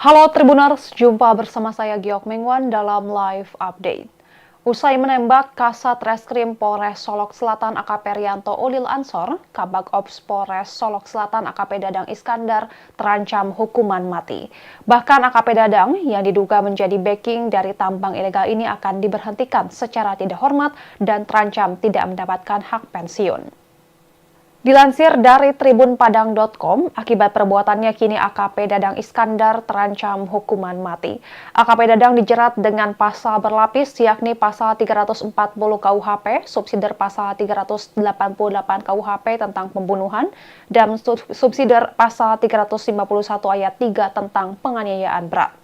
Halo Tribuners, jumpa bersama saya Giok Mengwan dalam live update. Usai menembak Kasat Reskrim Polres Solok Selatan AKP Rianto Ulil Ansor, Kabag Ops Polres Solok Selatan AKP Dadang Iskandar terancam hukuman mati. Bahkan AKP Dadang yang diduga menjadi backing dari tambang ilegal ini akan diberhentikan secara tidak hormat dan terancam tidak mendapatkan hak pensiun. Dilansir dari tribunpadang.com, akibat perbuatannya kini AKP Dadang Iskandar terancam hukuman mati. AKP Dadang dijerat dengan pasal berlapis yakni pasal 340 KUHP, subsidiar pasal 388 KUHP tentang pembunuhan, dan subsidiar pasal 351 ayat 3 tentang penganiayaan berat.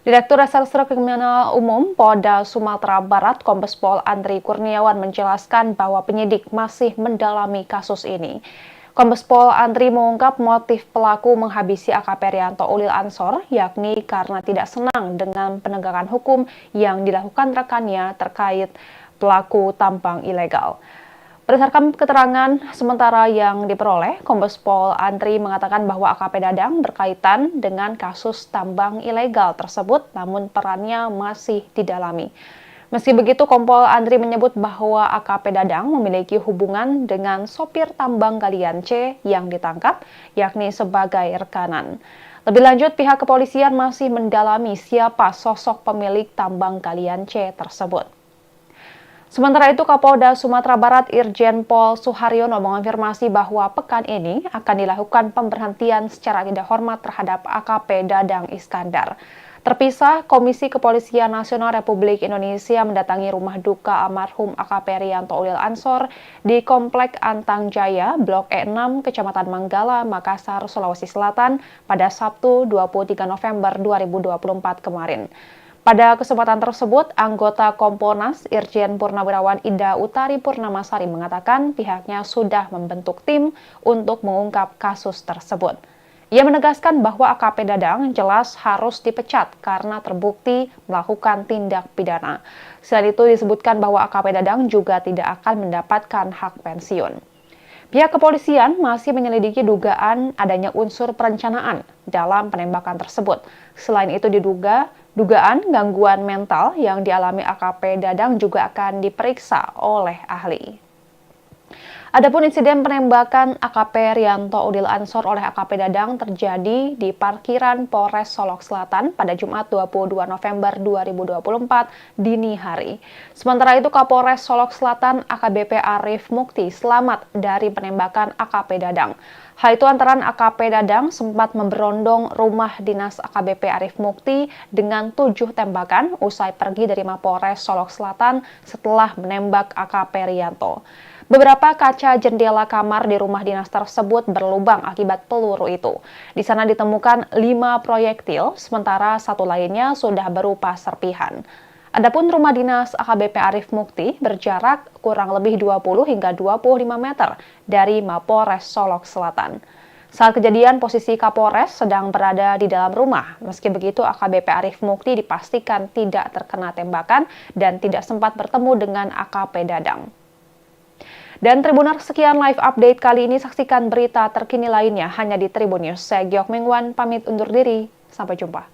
Direktur Reserse Kriminal Umum Polda Sumatera Barat Kombes Pol Andri Kurniawan menjelaskan bahwa penyidik masih mendalami kasus ini. Kombes Pol Andri mengungkap motif pelaku menghabisi AKP Rianto Ulil Ansor, yakni karena tidak senang dengan penegakan hukum yang dilakukan rekannya terkait pelaku tambang ilegal. Berdasarkan keterangan sementara yang diperoleh, Kombes Pol Andri mengatakan bahwa AKP Dadang berkaitan dengan kasus tambang ilegal tersebut, namun perannya masih didalami. Meski begitu, Kompol Andri menyebut bahwa AKP Dadang memiliki hubungan dengan sopir tambang galian C yang ditangkap, yakni sebagai rekanan. Lebih lanjut, pihak kepolisian masih mendalami siapa sosok pemilik tambang galian C tersebut. Sementara itu, Kapolda Sumatera Barat Irjen Pol Suharyono mengonfirmasi bahwa pekan ini akan dilakukan pemberhentian secara tidak hormat terhadap AKP Dadang Iskandar. Terpisah, Komisi Kepolisian Nasional Republik Indonesia mendatangi rumah duka almarhum AKP Rianto Ulil Ansor di Komplek Antang Jaya, Blok E6, Kecamatan Manggala, Makassar, Sulawesi Selatan pada Sabtu 23 November 2024 kemarin. Pada kesempatan tersebut, anggota Kompolnas Irjen Purnawirawan Ida Utari Purnamasari mengatakan pihaknya sudah membentuk tim untuk mengungkap kasus tersebut. Ia menegaskan bahwa AKP Dadang jelas harus dipecat karena terbukti melakukan tindak pidana. Selain itu disebutkan bahwa AKP Dadang juga tidak akan mendapatkan hak pensiun. Pihak kepolisian masih menyelidiki dugaan adanya unsur perencanaan dalam penembakan tersebut. Selain itu dugaan gangguan mental yang dialami AKP Dadang juga akan diperiksa oleh ahli. Adapun insiden penembakan AKP Rianto Ulil Ansor oleh AKP Dadang terjadi di parkiran Polres Solok Selatan pada Jumat 22 November 2024 dini hari. Sementara itu Kapolres Solok Selatan AKBP Arif Mukti selamat dari penembakan AKP Dadang. Hal itu antara AKP Dadang sempat memberondong rumah dinas AKBP Arif Mukti dengan 7 tembakan usai pergi dari Mapolres Solok Selatan setelah menembak AKP Rianto. Beberapa kaca jendela kamar di rumah dinas tersebut berlubang akibat peluru itu. Di sana ditemukan 5 proyektil, sementara satu lainnya sudah berupa serpihan. Adapun rumah dinas AKBP Arif Mukti berjarak kurang lebih 20 hingga 25 meter dari Mapolres Solok Selatan. Saat kejadian, posisi Kapolres sedang berada di dalam rumah. Meski begitu, AKBP Arif Mukti dipastikan tidak terkena tembakan dan tidak sempat bertemu dengan AKP Dadang. Dan Tribuners, sekian live update kali ini. Saksikan berita terkini lainnya hanya di Tribun News. Saya Giok Mengwan, pamit undur diri. Sampai jumpa.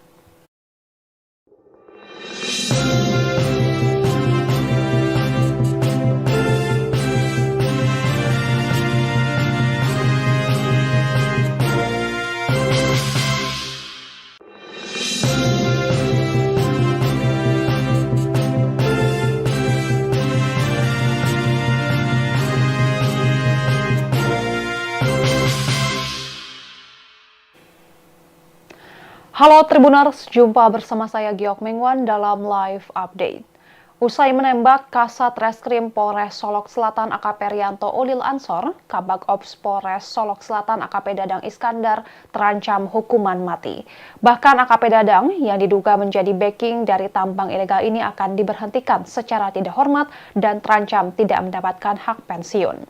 Halo Tribuners, jumpa bersama saya Giok Mengwan dalam live update. Usai menembak Kasat Reskrim Polres Solok Selatan AKP Rianto Ulil Ansor, Kabag Ops Polres Solok Selatan AKP Dadang Iskandar terancam hukuman mati. Bahkan AKP Dadang yang diduga menjadi backing dari tambang ilegal ini akan diberhentikan secara tidak hormat dan terancam tidak mendapatkan hak pensiun.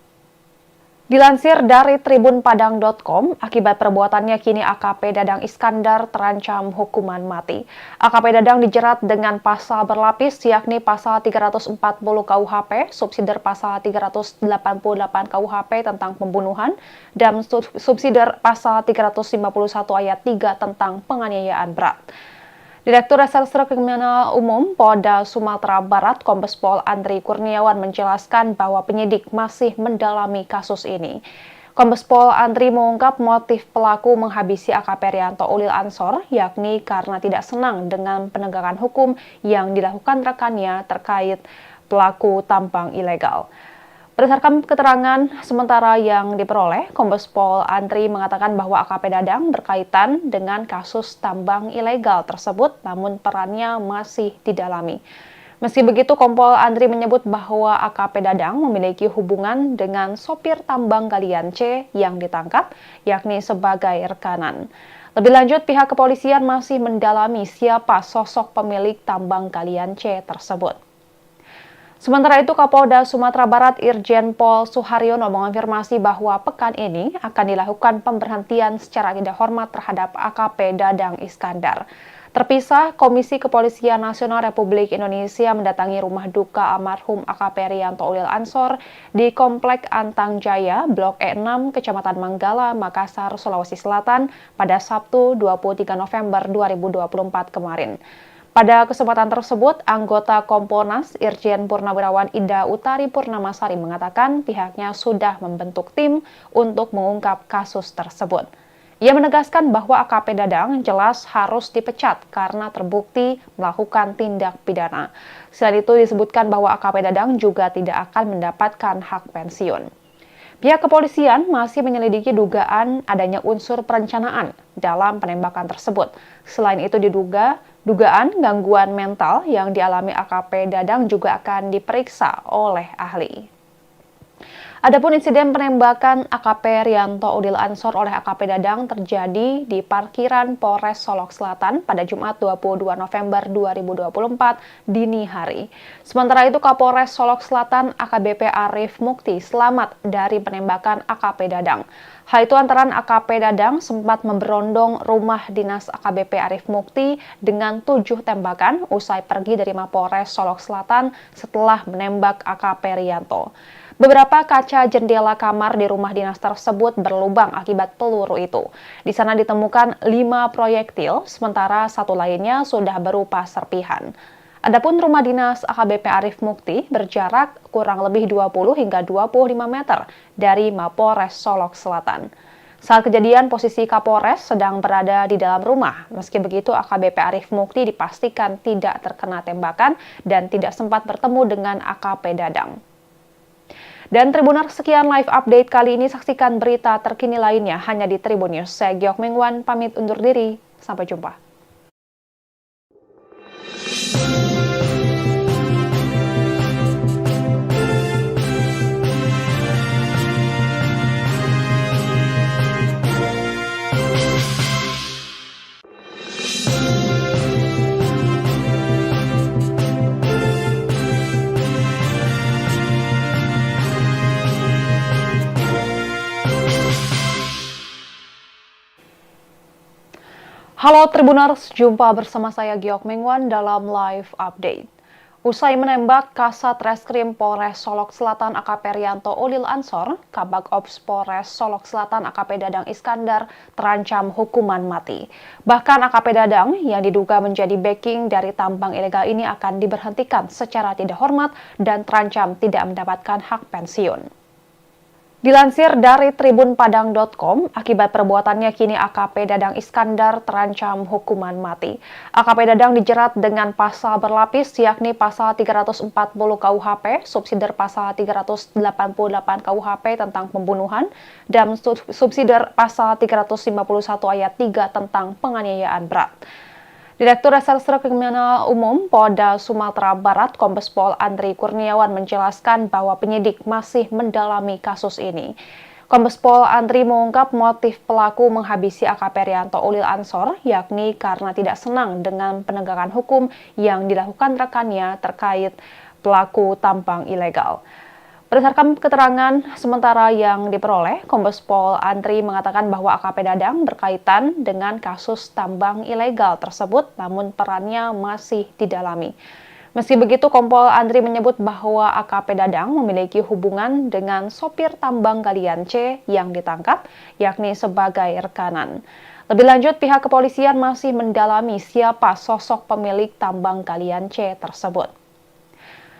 Dilansir dari tribunpadang.com, akibat perbuatannya kini AKP Dadang Iskandar terancam hukuman mati. AKP Dadang dijerat dengan pasal berlapis yakni pasal 340 KUHP, subsidiar pasal 388 KUHP tentang pembunuhan, dan subsidiar pasal 351 ayat 3 tentang penganiayaan berat. Direktur Reserse Kriminal Umum Polda Sumatera Barat Kombes Pol Andri Kurniawan menjelaskan bahwa penyidik masih mendalami kasus ini. Kombes Pol Andri mengungkap motif pelaku menghabisi AKP Rianto Ulil Ansor, yakni karena tidak senang dengan penegakan hukum yang dilakukan rekannya terkait pelaku tambang ilegal. Berdasarkan keterangan sementara yang diperoleh, Kombes Pol Andri mengatakan bahwa AKP Dadang berkaitan dengan kasus tambang ilegal tersebut, namun perannya masih didalami. Meski begitu, Kompol Andri menyebut bahwa AKP Dadang memiliki hubungan dengan sopir tambang galian C yang ditangkap, yakni sebagai rekanan. Lebih lanjut, pihak kepolisian masih mendalami siapa sosok pemilik tambang galian C tersebut. Sementara itu, Kapolda Sumatera Barat Irjen Pol Suharyono mengonfirmasi bahwa pekan ini akan dilakukan pemberhentian secara tidak hormat terhadap AKP Dadang Iskandar. Terpisah, Komisi Kepolisian Nasional Republik Indonesia mendatangi rumah duka almarhum AKP Rianto Ulil Ansor di Komplek Antang Jaya, Blok E6, Kecamatan Manggala, Makassar, Sulawesi Selatan pada Sabtu 23 November 2024 kemarin. Pada kesempatan tersebut, anggota Kompolnas Irjen Purnawirawan Ida Utari Purnamasari mengatakan pihaknya sudah membentuk tim untuk mengungkap kasus tersebut. Ia menegaskan bahwa AKP Dadang jelas harus dipecat karena terbukti melakukan tindak pidana. Selain itu disebutkan bahwa AKP Dadang juga tidak akan mendapatkan hak pensiun. Pihak kepolisian masih menyelidiki dugaan adanya unsur perencanaan dalam penembakan tersebut. Selain itu dugaan gangguan mental yang dialami AKP Dadang juga akan diperiksa oleh ahli. Adapun insiden penembakan AKP Rianto Ulil Ansor oleh AKP Dadang terjadi di parkiran Polres Solok Selatan pada Jumat 22 November 2024 dini hari. Sementara itu Kapolres Solok Selatan AKBP Arif Mukti selamat dari penembakan AKP Dadang. Hal itu antara AKP Dadang sempat memberondong rumah dinas AKBP Arif Mukti dengan 7 tembakan usai pergi dari Mapolres Solok Selatan setelah menembak AKP Rianto. Beberapa kaca jendela kamar di rumah dinas tersebut berlubang akibat peluru itu. Di sana ditemukan 5 proyektil, sementara satu lainnya sudah berupa serpihan. Adapun rumah dinas AKBP Arif Mukti berjarak kurang lebih 20 hingga 25 meter dari Mapolres Solok Selatan. Saat kejadian, posisi Kapolres sedang berada di dalam rumah. Meski begitu, AKBP Arif Mukti dipastikan tidak terkena tembakan dan tidak sempat bertemu dengan AKP Dadang. Dan Tribuners, sekian live update kali ini. Saksikan berita terkini lainnya hanya di Tribun News. Saya Giok Mengwan, pamit undur diri. Sampai jumpa. Halo Tribuners, jumpa bersama saya Giok Mengwan dalam live update. Usai menembak Kasat Reskrim Polres Solok Selatan AKP Rianto Ulil Ansor, Kabag Ops Polres Solok Selatan AKP Dadang Iskandar terancam hukuman mati. Bahkan AKP Dadang yang diduga menjadi backing dari tambang ilegal ini akan diberhentikan secara tidak hormat dan terancam tidak mendapatkan hak pensiun. Dilansir dari tribunpadang.com, akibat perbuatannya kini AKP Dadang Iskandar terancam hukuman mati. AKP Dadang dijerat dengan pasal berlapis yakni pasal 340 KUHP, subsidiar pasal 388 KUHP tentang pembunuhan, dan subsidiar pasal 351 ayat 3 tentang penganiayaan berat. Direktur Reserse Kriminal Umum Polda Sumatera Barat Kombes Pol Andri Kurniawan menjelaskan bahwa penyidik masih mendalami kasus ini. Kombes Pol Andri mengungkap motif pelaku menghabisi AKP Rianto Ulil Ansor, yakni karena tidak senang dengan penegakan hukum yang dilakukan rekannya terkait pelaku tambang ilegal. Berdasarkan keterangan sementara yang diperoleh, Kombes Pol Andri mengatakan bahwa AKP Dadang berkaitan dengan kasus tambang ilegal tersebut, namun perannya masih didalami. Meski begitu, Kompol Andri menyebut bahwa AKP Dadang memiliki hubungan dengan sopir tambang galian C yang ditangkap, yakni sebagai rekanan. Lebih lanjut, pihak kepolisian masih mendalami siapa sosok pemilik tambang galian C tersebut.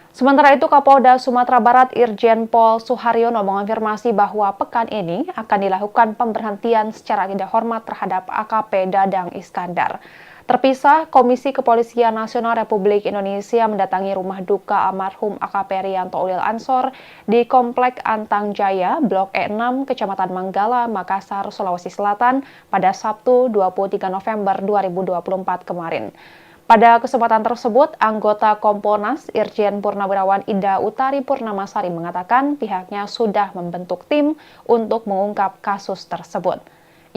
Sementara itu, Kapolda Sumatera Barat Irjen Pol Suharyono mengonfirmasi bahwa pekan ini akan dilakukan pemberhentian secara tidak hormat terhadap AKP Dadang Iskandar. Terpisah, Komisi Kepolisian Nasional Republik Indonesia mendatangi rumah duka almarhum AKP Rianto Ulil Ansor di Komplek Antang Jaya, Blok E6, Kecamatan Manggala, Makassar, Sulawesi Selatan pada Sabtu 23 November 2024 kemarin. Pada kesempatan tersebut, anggota Kompolnas Irjen Purnawirawan Ida Utari Purnamasari mengatakan pihaknya sudah membentuk tim untuk mengungkap kasus tersebut.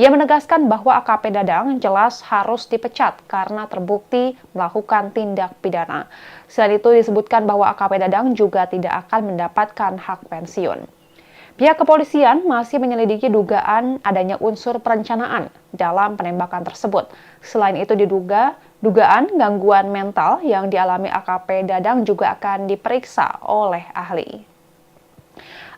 Ia menegaskan bahwa AKP Dadang jelas harus dipecat karena terbukti melakukan tindak pidana. Selain itu disebutkan bahwa AKP Dadang juga tidak akan mendapatkan hak pensiun. Pihak kepolisian masih menyelidiki dugaan adanya unsur perencanaan dalam penembakan tersebut. Selain itu dugaan gangguan mental yang dialami AKP Dadang juga akan diperiksa oleh ahli.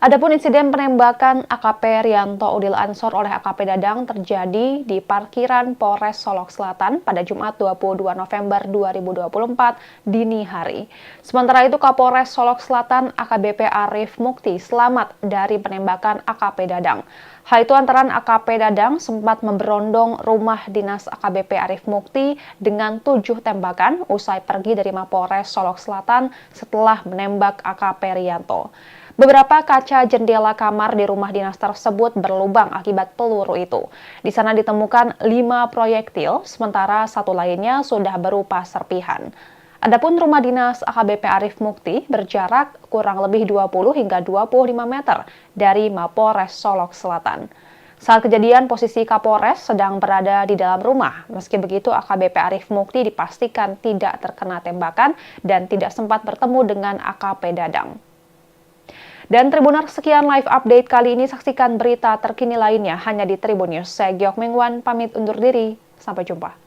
Adapun insiden penembakan AKP Rianto Ulil Ansor oleh AKP Dadang terjadi di parkiran Polres Solok Selatan pada Jumat 22 November 2024 dini hari. Sementara itu Kapolres Solok Selatan AKBP Arif Mukti selamat dari penembakan AKP Dadang. Hal itu antara AKP Dadang sempat memberondong rumah dinas AKBP Arif Mukti dengan 7 tembakan usai pergi dari Mapolres Solok Selatan setelah menembak AKP Rianto. Beberapa kaca jendela kamar di rumah dinas tersebut berlubang akibat peluru itu. Di sana ditemukan 5 proyektil, sementara satu lainnya sudah berupa serpihan. Adapun rumah dinas AKBP Arif Mukti berjarak kurang lebih 20 hingga 25 meter dari Mapolres Solok Selatan. Saat kejadian, posisi Kapolres sedang berada di dalam rumah. Meski begitu, AKBP Arif Mukti dipastikan tidak terkena tembakan dan tidak sempat bertemu dengan AKP Dadang. Dan Tribuners, sekian live update kali ini. Saksikan berita terkini lainnya hanya di Tribun News. Saya Giok Mengwan, pamit undur diri. Sampai jumpa.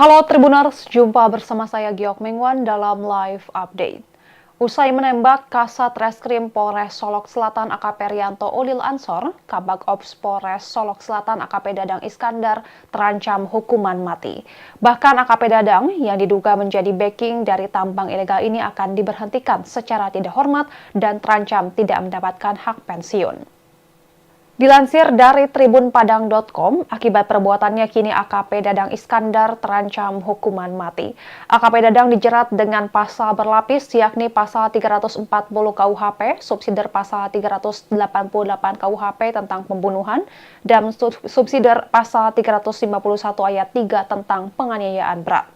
Halo Tribuners, jumpa bersama saya Giok Mengwan dalam live update. Usai menembak Kasat Reskrim Polres Solok Selatan AKP Rianto Ulil Ansor, Kabag Ops Polres Solok Selatan AKP Dadang Iskandar terancam hukuman mati. Bahkan AKP Dadang yang diduga menjadi backing dari tambang ilegal ini akan diberhentikan secara tidak hormat dan terancam tidak mendapatkan hak pensiun. Dilansir dari tribunpadang.com, akibat perbuatannya kini AKP Dadang Iskandar terancam hukuman mati. AKP Dadang dijerat dengan pasal berlapis yakni pasal 340 KUHP, subsidiar pasal 388 KUHP tentang pembunuhan, dan subsidiar pasal 351 ayat 3 tentang penganiayaan berat.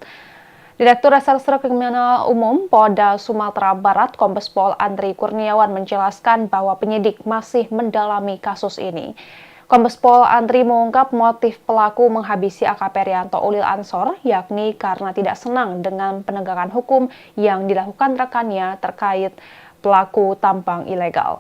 Direktur Reserse Kriminal Umum Polda Sumatera Barat Kombes Pol Andri Kurniawan menjelaskan bahwa penyidik masih mendalami kasus ini. Kombes Pol Andri mengungkap motif pelaku menghabisi AKP Rianto Ulil Ansor, yakni karena tidak senang dengan penegakan hukum yang dilakukan rekannya terkait pelaku tambang ilegal.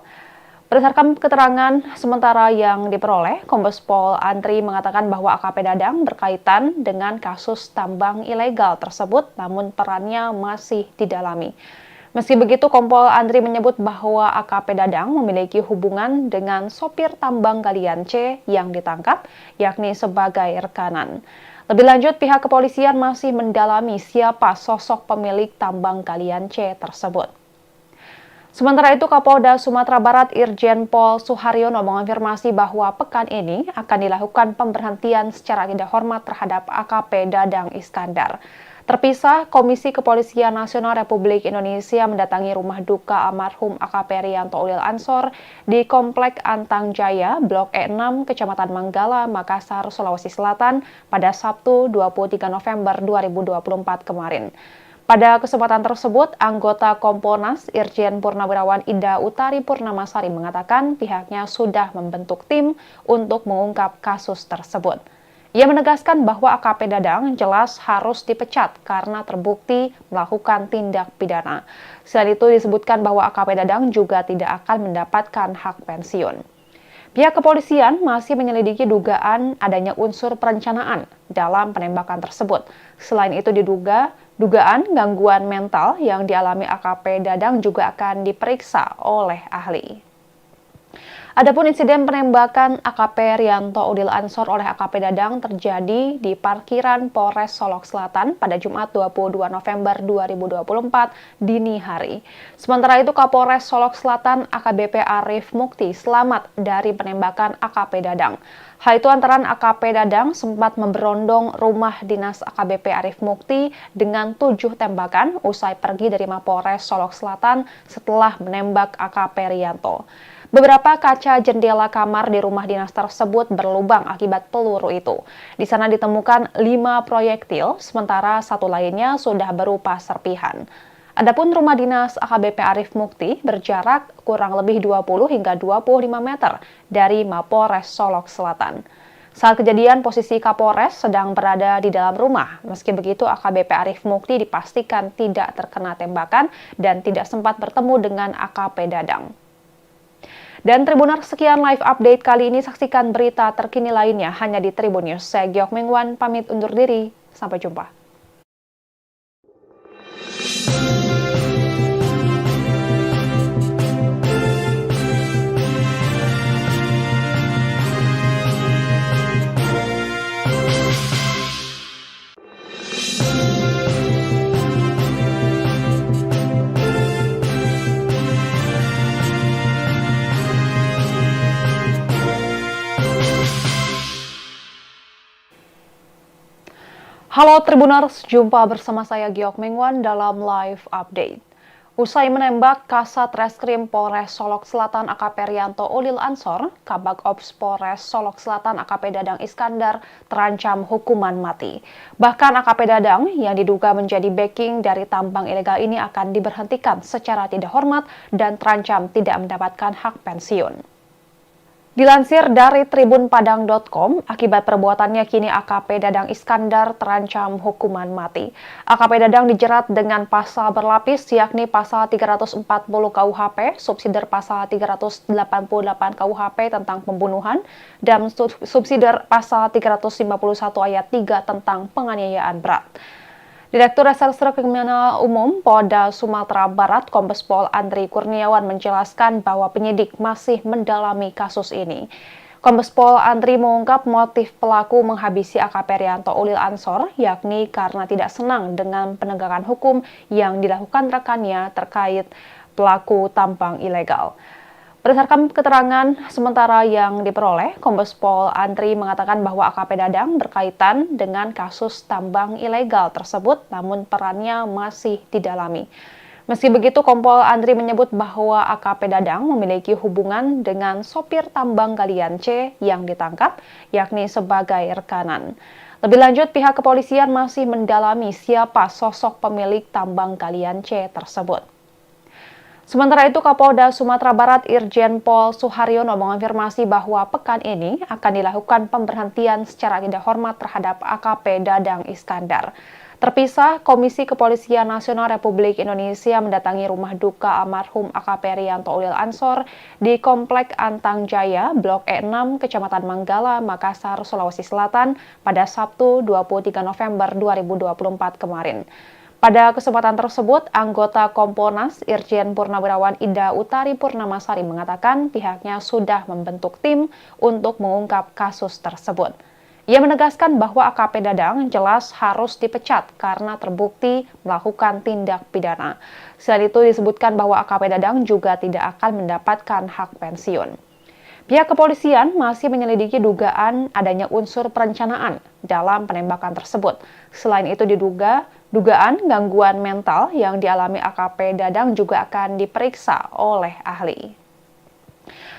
Berdasarkan keterangan sementara yang diperoleh, Kombes Pol Andri mengatakan bahwa AKP Dadang berkaitan dengan kasus tambang ilegal tersebut, namun perannya masih didalami. Meski begitu, Kompol Andri menyebut bahwa AKP Dadang memiliki hubungan dengan sopir tambang galian C yang ditangkap, yakni sebagai rekanan. Lebih lanjut, pihak kepolisian masih mendalami siapa sosok pemilik tambang galian C tersebut. Sementara itu, Kapolda Sumatera Barat Irjen Pol Suharyono mengonfirmasi bahwa pekan ini akan dilakukan pemberhentian secara tidak hormat terhadap AKP Dadang Iskandar. Terpisah, Komisi Kepolisian Nasional Republik Indonesia mendatangi rumah duka almarhum AKP Riyanto Ulil Ansor di Komplek Antang Jaya, Blok E6, Kecamatan Manggala, Makassar, Sulawesi Selatan pada Sabtu 23 November 2024 kemarin. Pada kesempatan tersebut, anggota Kompolnas Irjen Purnawirawan Ida Utari Purnamasari mengatakan pihaknya sudah membentuk tim untuk mengungkap kasus tersebut. Ia menegaskan bahwa AKP Dadang jelas harus dipecat karena terbukti melakukan tindak pidana. Selain itu disebutkan bahwa AKP Dadang juga tidak akan mendapatkan hak pensiun. Pihak kepolisian masih menyelidiki dugaan adanya unsur perencanaan dalam penembakan tersebut. Selain itu dugaan gangguan mental yang dialami AKP Dadang juga akan diperiksa oleh ahli. Adapun insiden penembakan AKP Riyanto Ulil Ansor oleh AKP Dadang terjadi di parkiran Polres Solok Selatan pada Jumat 22 November 2024 dini hari. Sementara itu Kapolres Solok Selatan AKBP Arif Mukti selamat dari penembakan AKP Dadang. Hal itu antara AKP Dadang sempat memberondong rumah dinas AKBP Arif Mukti dengan 7 tembakan usai pergi dari Mapolres Solok Selatan setelah menembak AKP Riyanto. Beberapa kaca jendela kamar di rumah dinas tersebut berlubang akibat peluru itu. Di sana ditemukan 5 proyektil, sementara satu lainnya sudah berupa serpihan. Adapun rumah dinas AKBP Arif Mukti berjarak kurang lebih 20 hingga 25 meter dari Mapolres Solok Selatan. Saat kejadian, posisi Kapolres sedang berada di dalam rumah. Meski begitu, AKBP Arif Mukti dipastikan tidak terkena tembakan dan tidak sempat bertemu dengan AKP Dadang. Dan Tribuners, sekian live update kali ini. Saksikan berita terkini lainnya hanya di Tribun News. Saya Giok Mengwan, pamit undur diri. Sampai jumpa. Halo Tribuners, jumpa bersama saya Giok Mengwan dalam live update. Usai menembak Kasat Reskrim Polres Solok Selatan AKP Riyanto Ulil Ansor, Kabag Ops Polres Solok Selatan AKP Dadang Iskandar terancam hukuman mati. Bahkan AKP Dadang yang diduga menjadi backing dari tambang ilegal ini akan diberhentikan secara tidak hormat dan terancam tidak mendapatkan hak pensiun. Dilansir dari tribunpadang.com, akibat perbuatannya kini AKP Dadang Iskandar terancam hukuman mati. AKP Dadang dijerat dengan pasal berlapis yakni pasal 340 KUHP, subsidiar pasal 388 KUHP tentang pembunuhan, dan subsidiar pasal 351 ayat 3 tentang penganiayaan berat. Direktur Reserse Kriminal Umum Polda Sumatera Barat Kombes Pol Andri Kurniawan menjelaskan bahwa penyidik masih mendalami kasus ini. Kombes Pol Andri mengungkap motif pelaku menghabisi AKP Riyanto Ulil Ansor, yakni karena tidak senang dengan penegakan hukum yang dilakukan rekannya terkait pelaku tambang ilegal. Berdasarkan keterangan sementara yang diperoleh, Kombes Pol Andri mengatakan bahwa AKP Dadang berkaitan dengan kasus tambang ilegal tersebut, namun perannya masih didalami. Meski begitu, Kompol Andri menyebut bahwa AKP Dadang memiliki hubungan dengan sopir tambang galian C yang ditangkap, yakni sebagai rekanan. Lebih lanjut, pihak kepolisian masih mendalami siapa sosok pemilik tambang galian C tersebut. Sementara itu, Kapolda Sumatera Barat Irjen Pol Suharyono mengonfirmasi bahwa pekan ini akan dilakukan pemberhentian secara tidak hormat terhadap AKP Dadang Iskandar. Terpisah, Komisi Kepolisian Nasional Republik Indonesia mendatangi rumah duka almarhum AKP Riyanto Ulil Ansor di Komplek Antang Jaya, Blok E6, Kecamatan Manggala, Makassar, Sulawesi Selatan pada Sabtu 23 November 2024 kemarin. Pada kesempatan tersebut, anggota Kompolnas Irjen Purnawirawan Ida Utari Purnamasari mengatakan pihaknya sudah membentuk tim untuk mengungkap kasus tersebut. Ia menegaskan bahwa AKP Dadang jelas harus dipecat karena terbukti melakukan tindak pidana. Selain itu disebutkan bahwa AKP Dadang juga tidak akan mendapatkan hak pensiun. Pihak kepolisian masih menyelidiki dugaan adanya unsur perencanaan dalam penembakan tersebut. Selain itu dugaan gangguan mental yang dialami AKP Dadang juga akan diperiksa oleh ahli.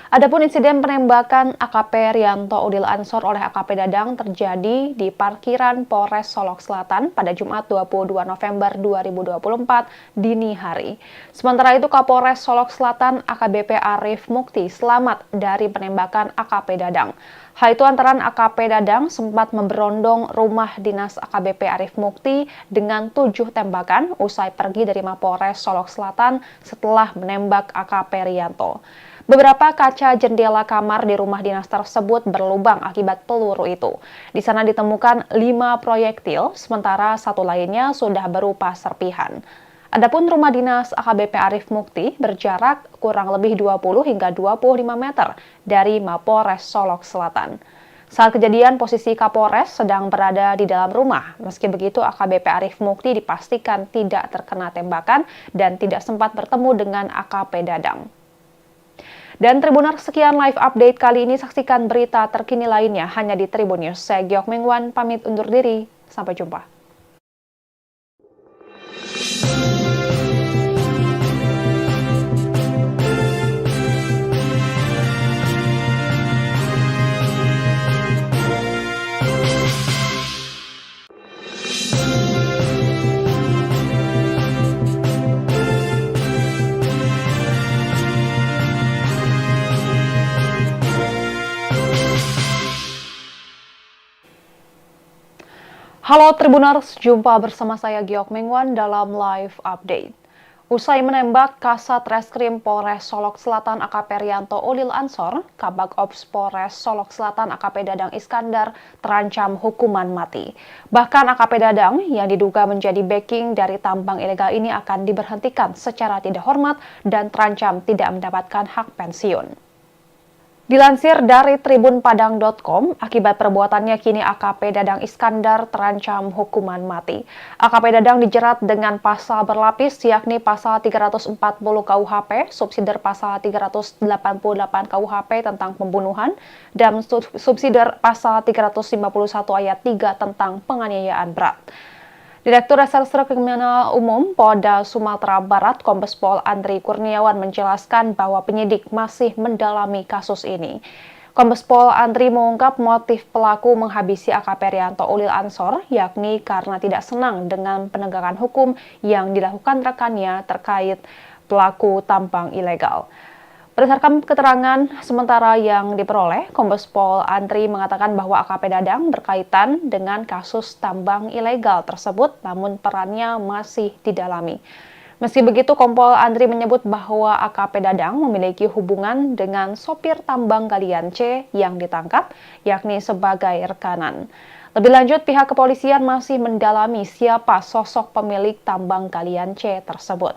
Adapun insiden penembakan AKP Rianto Udil Ansor oleh AKP Dadang terjadi di parkiran Polres Solok Selatan pada Jumat 22 November 2024 dini hari. Sementara itu Kapolres Solok Selatan AKBP Arif Mukti selamat dari penembakan AKP Dadang. Hal itu antara AKP Dadang sempat memberondong rumah dinas AKBP Arif Mukti dengan 7 tembakan usai pergi dari Mapolres Solok Selatan setelah menembak AKP Rianto. Beberapa kaca jendela kamar di rumah dinas tersebut berlubang akibat peluru itu. Di sana ditemukan 5 proyektil, sementara satu lainnya sudah berupa serpihan. Adapun rumah dinas AKBP Arif Mukti berjarak kurang lebih 20 hingga 25 meter dari Mapolres Solok Selatan. Saat kejadian, posisi Kapolres sedang berada di dalam rumah. Meski begitu, AKBP Arif Mukti dipastikan tidak terkena tembakan dan tidak sempat bertemu dengan AKP Dadang. Dan Tribuners, sekian live update kali ini. Saksikan berita terkini lainnya hanya di Tribun News. Saya Giok Mengwan, pamit undur diri. Sampai jumpa. Halo Tribuners, jumpa bersama saya Giok Mengwan dalam live update. Usai menembak Kasat Reskrim Polres Solok Selatan AKP Rianto Ulil Ansor, Kabag Ops Polres Solok Selatan AKP Dadang Iskandar terancam hukuman mati. Bahkan AKP Dadang yang diduga menjadi backing dari tambang ilegal ini akan diberhentikan secara tidak hormat dan terancam tidak mendapatkan hak pensiun. Dilansir dari tribunpadang.com, akibat perbuatannya kini AKP Dadang Iskandar terancam hukuman mati. AKP Dadang dijerat dengan pasal berlapis yakni pasal 340 KUHP, subsidiar pasal 388 KUHP tentang pembunuhan, dan subsidiar pasal 351 ayat 3 tentang penganiayaan berat. Direktur Reserse Kriminal Umum Polda Sumatera Barat Kombes Pol Andri Kurniawan menjelaskan bahwa penyidik masih mendalami kasus ini. Kombes Pol Andri mengungkap motif pelaku menghabisi AKP Rianto Ulil Ansor, yakni karena tidak senang dengan penegakan hukum yang dilakukan rekannya terkait pelaku tambang ilegal. Berdasarkan keterangan sementara yang diperoleh, Kombes Pol Andri mengatakan bahwa AKP Dadang berkaitan dengan kasus tambang ilegal tersebut, namun perannya masih didalami. Meski begitu, Kompol Andri menyebut bahwa AKP Dadang memiliki hubungan dengan sopir tambang galian C yang ditangkap, yakni sebagai rekanan. Lebih lanjut, pihak kepolisian masih mendalami siapa sosok pemilik tambang galian C tersebut.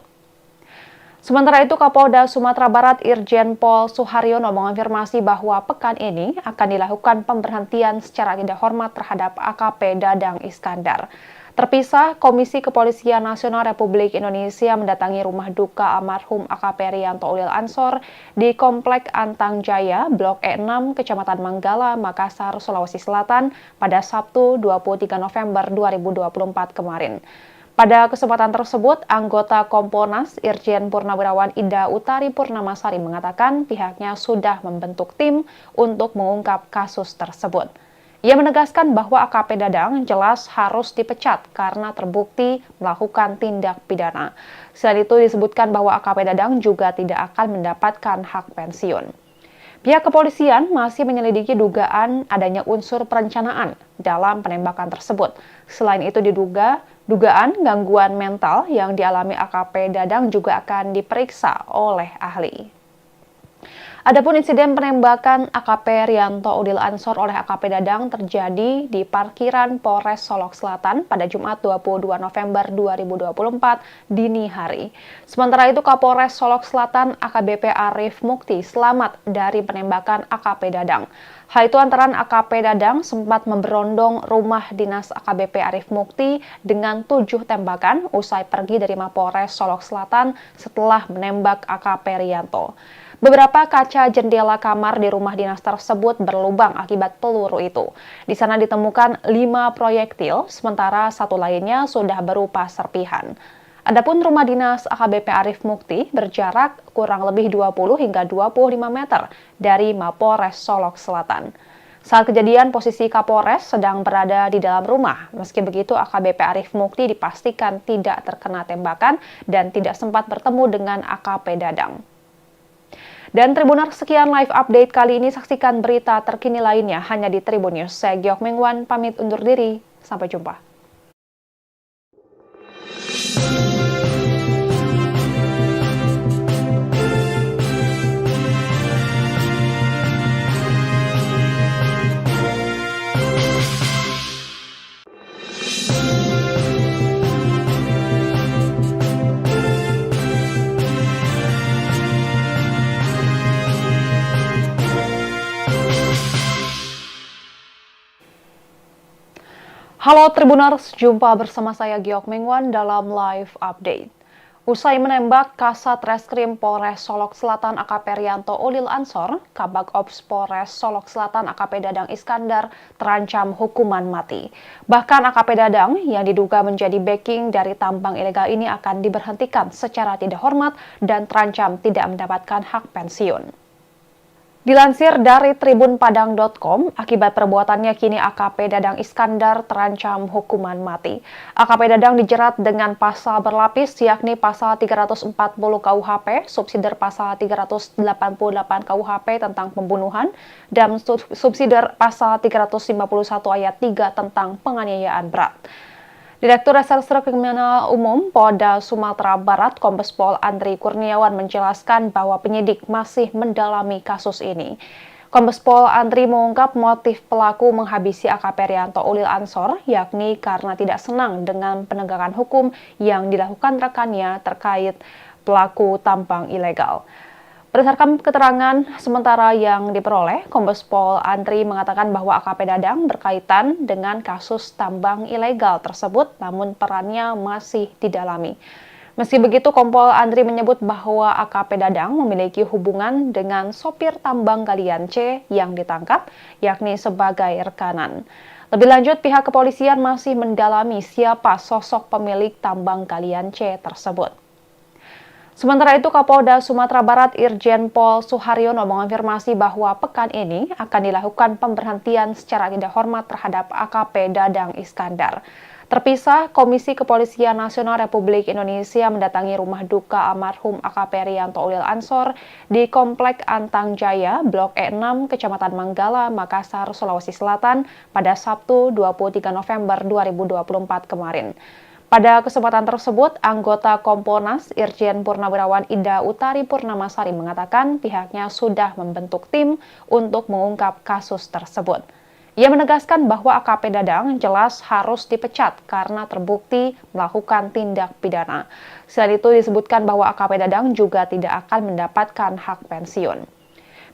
Sementara itu, Kapolda Sumatera Barat Irjen Pol Suharyono mengonfirmasi bahwa pekan ini akan dilakukan pemberhentian secara tidak hormat terhadap AKP Dadang Iskandar. Terpisah, Komisi Kepolisian Nasional Republik Indonesia mendatangi rumah duka almarhum AKP Rianto Ulil Ansor di Komplek Antang Jaya, Blok E6, Kecamatan Manggala, Makassar, Sulawesi Selatan pada Sabtu 23 November 2024 kemarin. Pada kesempatan tersebut, anggota Kompolnas Irjen Purnawirawan Ida Utari Purnamasari mengatakan pihaknya sudah membentuk tim untuk mengungkap kasus tersebut. Ia menegaskan bahwa AKP Dadang jelas harus dipecat karena terbukti melakukan tindak pidana. Selain itu disebutkan bahwa AKP Dadang juga tidak akan mendapatkan hak pensiun. Pihak kepolisian masih menyelidiki dugaan adanya unsur perencanaan dalam penembakan tersebut. Selain itu dugaan gangguan mental yang dialami AKP Dadang juga akan diperiksa oleh ahli. Adapun insiden penembakan AKP Rianto Udil Ansor oleh AKP Dadang terjadi di parkiran Polres Solok Selatan pada Jumat 22 November 2024 dini hari. Sementara itu Kapolres Solok Selatan AKBP Arif Mukti selamat dari penembakan AKP Dadang. Hal itu antara AKP Dadang sempat memberondong rumah dinas AKBP Arif Mukti dengan 7 tembakan usai pergi dari Mapolres Solok Selatan setelah menembak AKP Rianto. Beberapa kaca jendela kamar di rumah dinas tersebut berlubang akibat peluru itu. Di sana ditemukan 5 proyektil, sementara satu lainnya sudah berupa serpihan. Adapun rumah dinas AKBP Arif Mukti berjarak kurang lebih 20 hingga 25 meter dari Mapolres Solok Selatan. Saat kejadian, posisi Kapolres sedang berada di dalam rumah. Meski begitu, AKBP Arif Mukti dipastikan tidak terkena tembakan dan tidak sempat bertemu dengan AKP Dadang. Dan Tribuners, sekian live update kali ini. Saksikan berita terkini lainnya hanya di Tribun News. Saya Giok Mengwan, pamit undur diri. Sampai jumpa. Halo Tribuners, jumpa bersama saya Giok Mengwan dalam live update. Usai menembak Kasat Reskrim Polres Solok Selatan AKP Rianto Olil Ansor, Kabag Ops Polres Solok Selatan AKP Dadang Iskandar terancam hukuman mati. Bahkan AKP Dadang yang diduga menjadi backing dari tambang ilegal ini akan diberhentikan secara tidak hormat dan terancam tidak mendapatkan hak pensiun. Dilansir dari tribunpadang.com, akibat perbuatannya kini AKP Dadang Iskandar terancam hukuman mati. AKP Dadang dijerat dengan pasal berlapis yakni pasal 340 KUHP, subsidiar pasal 388 KUHP tentang pembunuhan, dan subsidiar pasal 351 ayat 3 tentang penganiayaan berat. Direktur Reserse Kriminal Umum Polda Sumatera Barat Kombes Pol Andri Kurniawan menjelaskan bahwa penyidik masih mendalami kasus ini. Kombes Pol Andri mengungkap motif pelaku menghabisi AKP Rianto Olil Ansor, yakni karena tidak senang dengan penegakan hukum yang dilakukan rekannya terkait pelaku tambang ilegal. Berdasarkan keterangan sementara yang diperoleh, Kombes Pol Andri mengatakan bahwa AKP Dadang berkaitan dengan kasus tambang ilegal tersebut, namun perannya masih didalami. Meski begitu, Kompol Andri menyebut bahwa AKP Dadang memiliki hubungan dengan sopir tambang galian C yang ditangkap, yakni sebagai rekanan. Lebih lanjut, pihak kepolisian masih mendalami siapa sosok pemilik tambang galian C tersebut. Sementara itu, Kapolda Sumatera Barat Irjen Pol Suharyono mengonfirmasi bahwa pekan ini akan dilakukan pemberhentian secara tidak hormat terhadap AKP Dadang Iskandar. Terpisah, Komisi Kepolisian Nasional Republik Indonesia mendatangi rumah duka almarhum AKP Rianto Olil Ansor di Komplek Antang Jaya, Blok E6, Kecamatan Manggala, Makassar, Sulawesi Selatan pada Sabtu 23 November 2024 kemarin. Pada kesempatan tersebut, anggota Kompolnas Irjen Purnawirawan Ida Utari Purnamasari mengatakan pihaknya sudah membentuk tim untuk mengungkap kasus tersebut. Ia menegaskan bahwa AKP Dadang jelas harus dipecat karena terbukti melakukan tindak pidana. Selain itu disebutkan bahwa AKP Dadang juga tidak akan mendapatkan hak pensiun.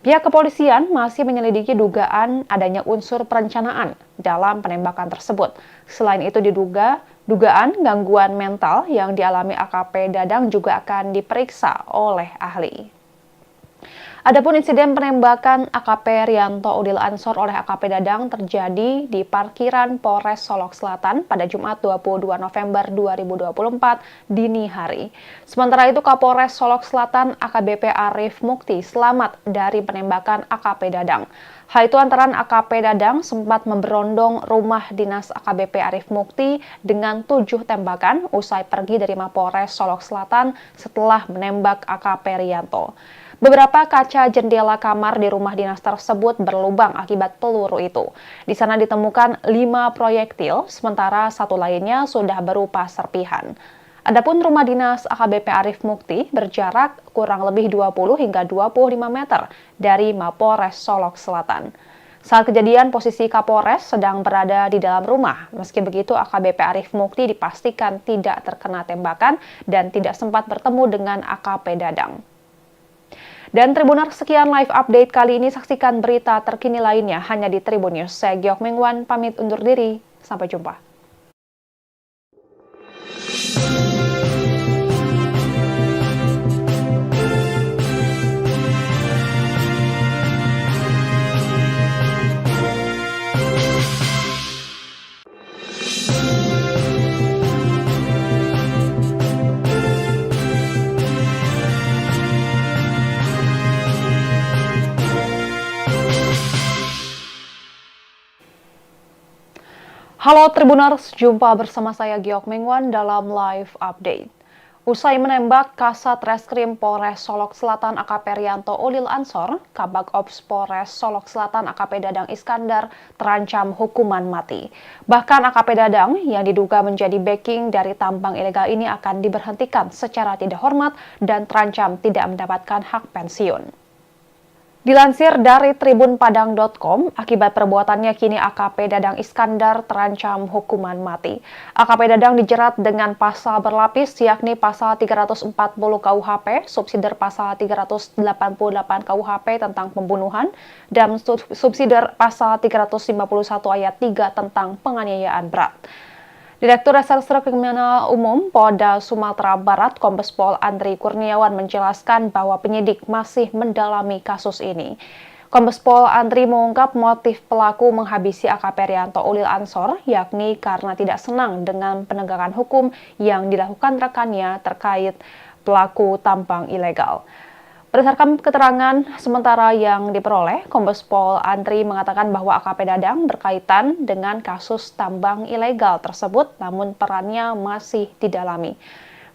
Pihak kepolisian masih menyelidiki dugaan adanya unsur perencanaan dalam penembakan tersebut. Selain itu dugaan gangguan mental yang dialami AKP Dadang juga akan diperiksa oleh ahli. Adapun insiden penembakan AKP Rianto Olil Ansor oleh AKP Dadang terjadi di parkiran Polres Solok Selatan pada Jumat 22 November 2024 dini hari. Sementara itu Kapolres Solok Selatan AKBP Arif Mukti selamat dari penembakan AKP Dadang. Hal itu antara AKP Dadang sempat memberondong rumah dinas AKBP Arif Mukti dengan 7 tembakan usai pergi dari Mapolres Solok Selatan setelah menembak AKP Rianto. Beberapa kaca jendela kamar di rumah dinas tersebut berlubang akibat peluru itu. Di sana ditemukan 5 proyektil, sementara satu lainnya sudah berupa serpihan. Adapun rumah dinas AKBP Arif Mukti berjarak kurang lebih 20 hingga 25 meter dari Mapolres Solok Selatan. Saat kejadian, posisi Kapolres sedang berada di dalam rumah. Meski begitu, AKBP Arif Mukti dipastikan tidak terkena tembakan dan tidak sempat bertemu dengan AKP Dadang. Dan Tribuners, sekian live update kali ini. Saksikan berita terkini lainnya hanya di Tribun News. Saya Giok Mengwan, pamit undur diri. Sampai jumpa. Halo Tribuners, jumpa bersama saya Giok Mengwan dalam live update. Usai menembak Kasat Reskrim Polres Solok Selatan AKP Rianto Ulil Ansor, Kabag Ops Polres Solok Selatan AKP Dadang Iskandar terancam hukuman mati. Bahkan AKP Dadang yang diduga menjadi backing dari tambang ilegal ini akan diberhentikan secara tidak hormat dan terancam tidak mendapatkan hak pensiun. Dilansir dari tribunpadang.com, akibat perbuatannya kini AKP Dadang Iskandar terancam hukuman mati. AKP Dadang dijerat dengan pasal berlapis yakni pasal 340 KUHP, subsidiar pasal 388 KUHP tentang pembunuhan, dan subsidiar pasal 351 ayat 3 tentang penganiayaan berat. Direktur Reserse Kriminal Umum Polda Sumatera Barat Kombes Pol Andri Kurniawan menjelaskan bahwa penyidik masih mendalami kasus ini. Kombes Pol Andri mengungkap motif pelaku menghabisi AKP Rianto Ulil Ansor, yakni karena tidak senang dengan penegakan hukum yang dilakukan rekannya terkait pelaku tambang ilegal. Berdasarkan keterangan sementara yang diperoleh, Kombes Pol Andri mengatakan bahwa AKP Dadang berkaitan dengan kasus tambang ilegal tersebut, namun perannya masih didalami.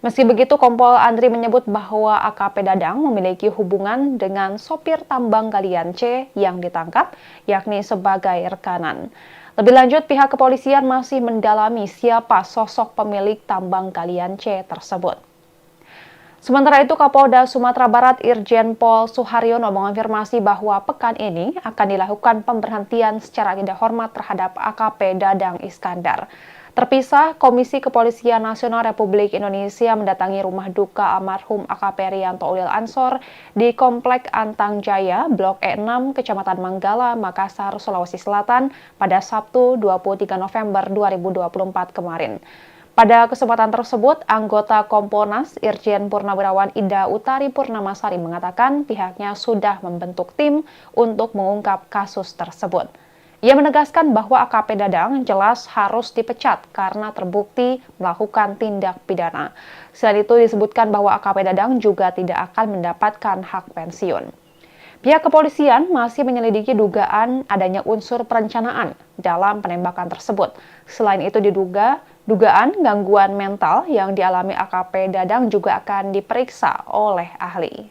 Meski begitu, Kompol Andri menyebut bahwa AKP Dadang memiliki hubungan dengan sopir tambang galian C yang ditangkap, yakni sebagai rekanan. Lebih lanjut, pihak kepolisian masih mendalami siapa sosok pemilik tambang galian C tersebut. Sementara itu, Kapolda Sumatera Barat Irjen Pol Suharyono mengonfirmasi bahwa pekan ini akan dilakukan pemberhentian secara tidak hormat terhadap AKP Dadang Iskandar. Terpisah, Komisi Kepolisian Nasional Republik Indonesia mendatangi rumah duka almarhum AKP Rianto Ulil Ansor di Komplek Antang Jaya, Blok E6, Kecamatan Manggala, Makassar, Sulawesi Selatan pada Sabtu 23 November 2024 kemarin. Pada kesempatan tersebut, anggota Kompolnas Irjen Purnawirawan Ida Utari Purnamasari mengatakan pihaknya sudah membentuk tim untuk mengungkap kasus tersebut. Ia menegaskan bahwa AKP Dadang jelas harus dipecat karena terbukti melakukan tindak pidana. Selain itu disebutkan bahwa AKP Dadang juga tidak akan mendapatkan hak pensiun. Pihak kepolisian masih menyelidiki dugaan adanya unsur perencanaan dalam penembakan tersebut. Selain itu dugaan gangguan mental yang dialami AKP Dadang juga akan diperiksa oleh ahli.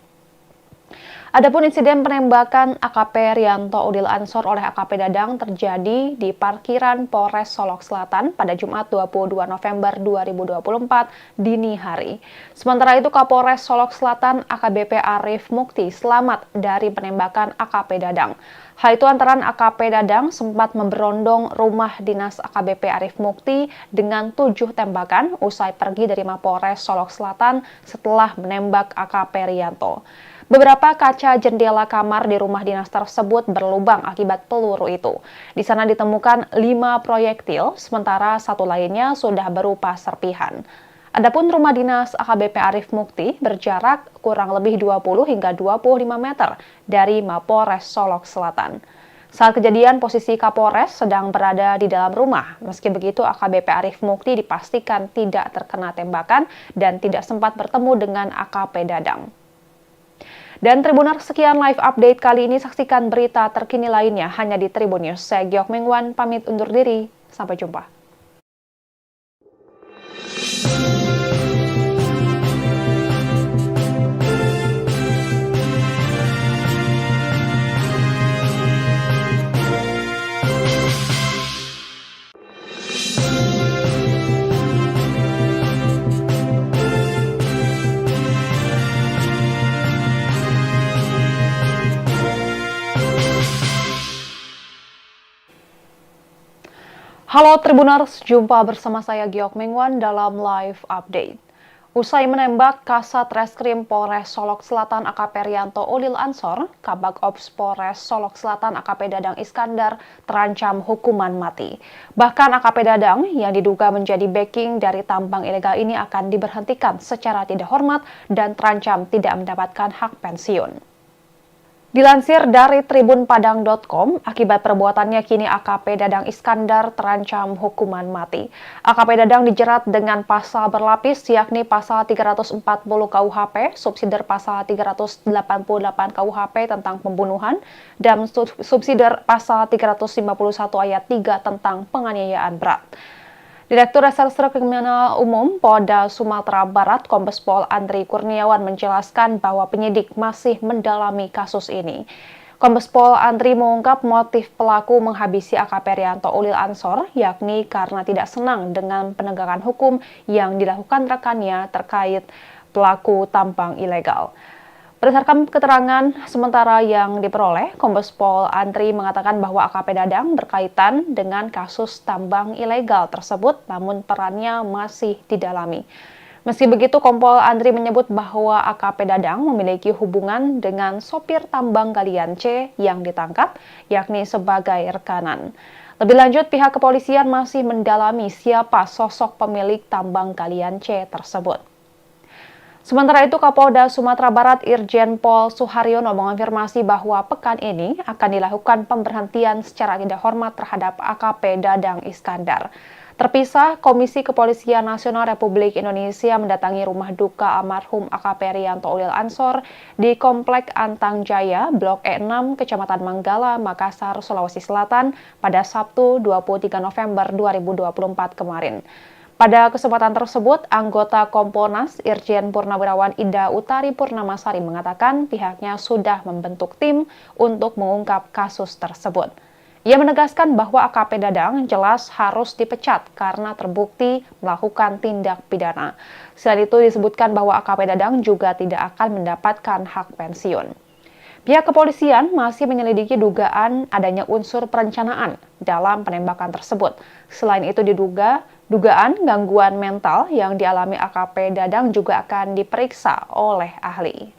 Adapun insiden penembakan AKP Rianto Ulil Ansor oleh AKP Dadang terjadi di parkiran Polres Solok Selatan pada Jumat 22 November 2024 dini hari. Sementara itu Kapolres Solok Selatan AKBP Arif Mukti selamat dari penembakan AKP Dadang. Hal itu antara AKP Dadang sempat memberondong rumah dinas AKBP Arif Mukti dengan 7 tembakan usai pergi dari Mapolres Solok Selatan setelah menembak AKP Rianto. Beberapa kaca jendela kamar di rumah dinas tersebut berlubang akibat peluru itu. Di sana ditemukan 5 proyektil, sementara satu lainnya sudah berupa serpihan. Adapun rumah dinas AKBP Arif Mukti berjarak kurang lebih 20 hingga 25 meter dari Mapolres Solok Selatan. Saat kejadian, posisi Kapolres sedang berada di dalam rumah. Meski begitu, AKBP Arif Mukti dipastikan tidak terkena tembakan dan tidak sempat bertemu dengan AKP Dadang. Dan Tribuners, sekian live update kali ini. Saksikan berita terkini lainnya hanya di Tribun News. Saya Giok Mengwan, pamit undur diri. Sampai jumpa. Halo Tribuners, jumpa bersama saya Giok Mengwan dalam live update. Usai menembak Kasat Reskrim Polres Solok Selatan AKP Rianto Ulil Ansor, Kabag Ops Polres Solok Selatan AKP Dadang Iskandar terancam hukuman mati. Bahkan AKP Dadang yang diduga menjadi backing dari tambang ilegal ini akan diberhentikan secara tidak hormat dan terancam tidak mendapatkan hak pensiun. Dilansir dari tribunpadang.com, akibat perbuatannya kini AKP Dadang Iskandar terancam hukuman mati. AKP Dadang dijerat dengan pasal berlapis yakni pasal 340 KUHP, subsidiar pasal 388 KUHP tentang pembunuhan, dan subsidiar pasal 351 ayat 3 tentang penganiayaan berat. Direktur Reserse Kriminal Umum Polda Sumatera Barat Kombes Pol Andri Kurniawan menjelaskan bahwa penyidik masih mendalami kasus ini. Kombes Pol Andri mengungkap motif pelaku menghabisi AKP Rianto Ulil Ansor, yakni karena tidak senang dengan penegakan hukum yang dilakukan rekannya terkait pelaku tambang ilegal. Berdasarkan keterangan sementara yang diperoleh, Kombes Pol Andri mengatakan bahwa AKP Dadang berkaitan dengan kasus tambang ilegal tersebut, namun perannya masih didalami. Meski begitu, Kompol Andri menyebut bahwa AKP Dadang memiliki hubungan dengan sopir tambang galian C yang ditangkap, yakni sebagai rekanan. Lebih lanjut, pihak kepolisian masih mendalami siapa sosok pemilik tambang galian C tersebut. Sementara itu, Kapolda Sumatera Barat Irjen Pol Suharyono mengonfirmasi bahwa pekan ini akan dilakukan pemberhentian secara tidak hormat terhadap AKP Dadang Iskandar. Terpisah, Komisi Kepolisian Nasional Republik Indonesia mendatangi rumah duka almarhum AKP Rianto Ulil Ansor di Komplek Antang Jaya, Blok E6, Kecamatan Manggala, Makassar, Sulawesi Selatan pada Sabtu 23 November 2024 kemarin. Pada kesempatan tersebut, anggota Kompolnas Irjen Purnawirawan Ida Utari Purnamasari mengatakan pihaknya sudah membentuk tim untuk mengungkap kasus tersebut. Ia menegaskan bahwa AKP Dadang jelas harus dipecat karena terbukti melakukan tindak pidana. Selain itu disebutkan bahwa AKP Dadang juga tidak akan mendapatkan hak pensiun. Pihak kepolisian masih menyelidiki dugaan adanya unsur perencanaan dalam penembakan tersebut. Selain itu dugaan gangguan mental yang dialami AKP Dadang juga akan diperiksa oleh ahli.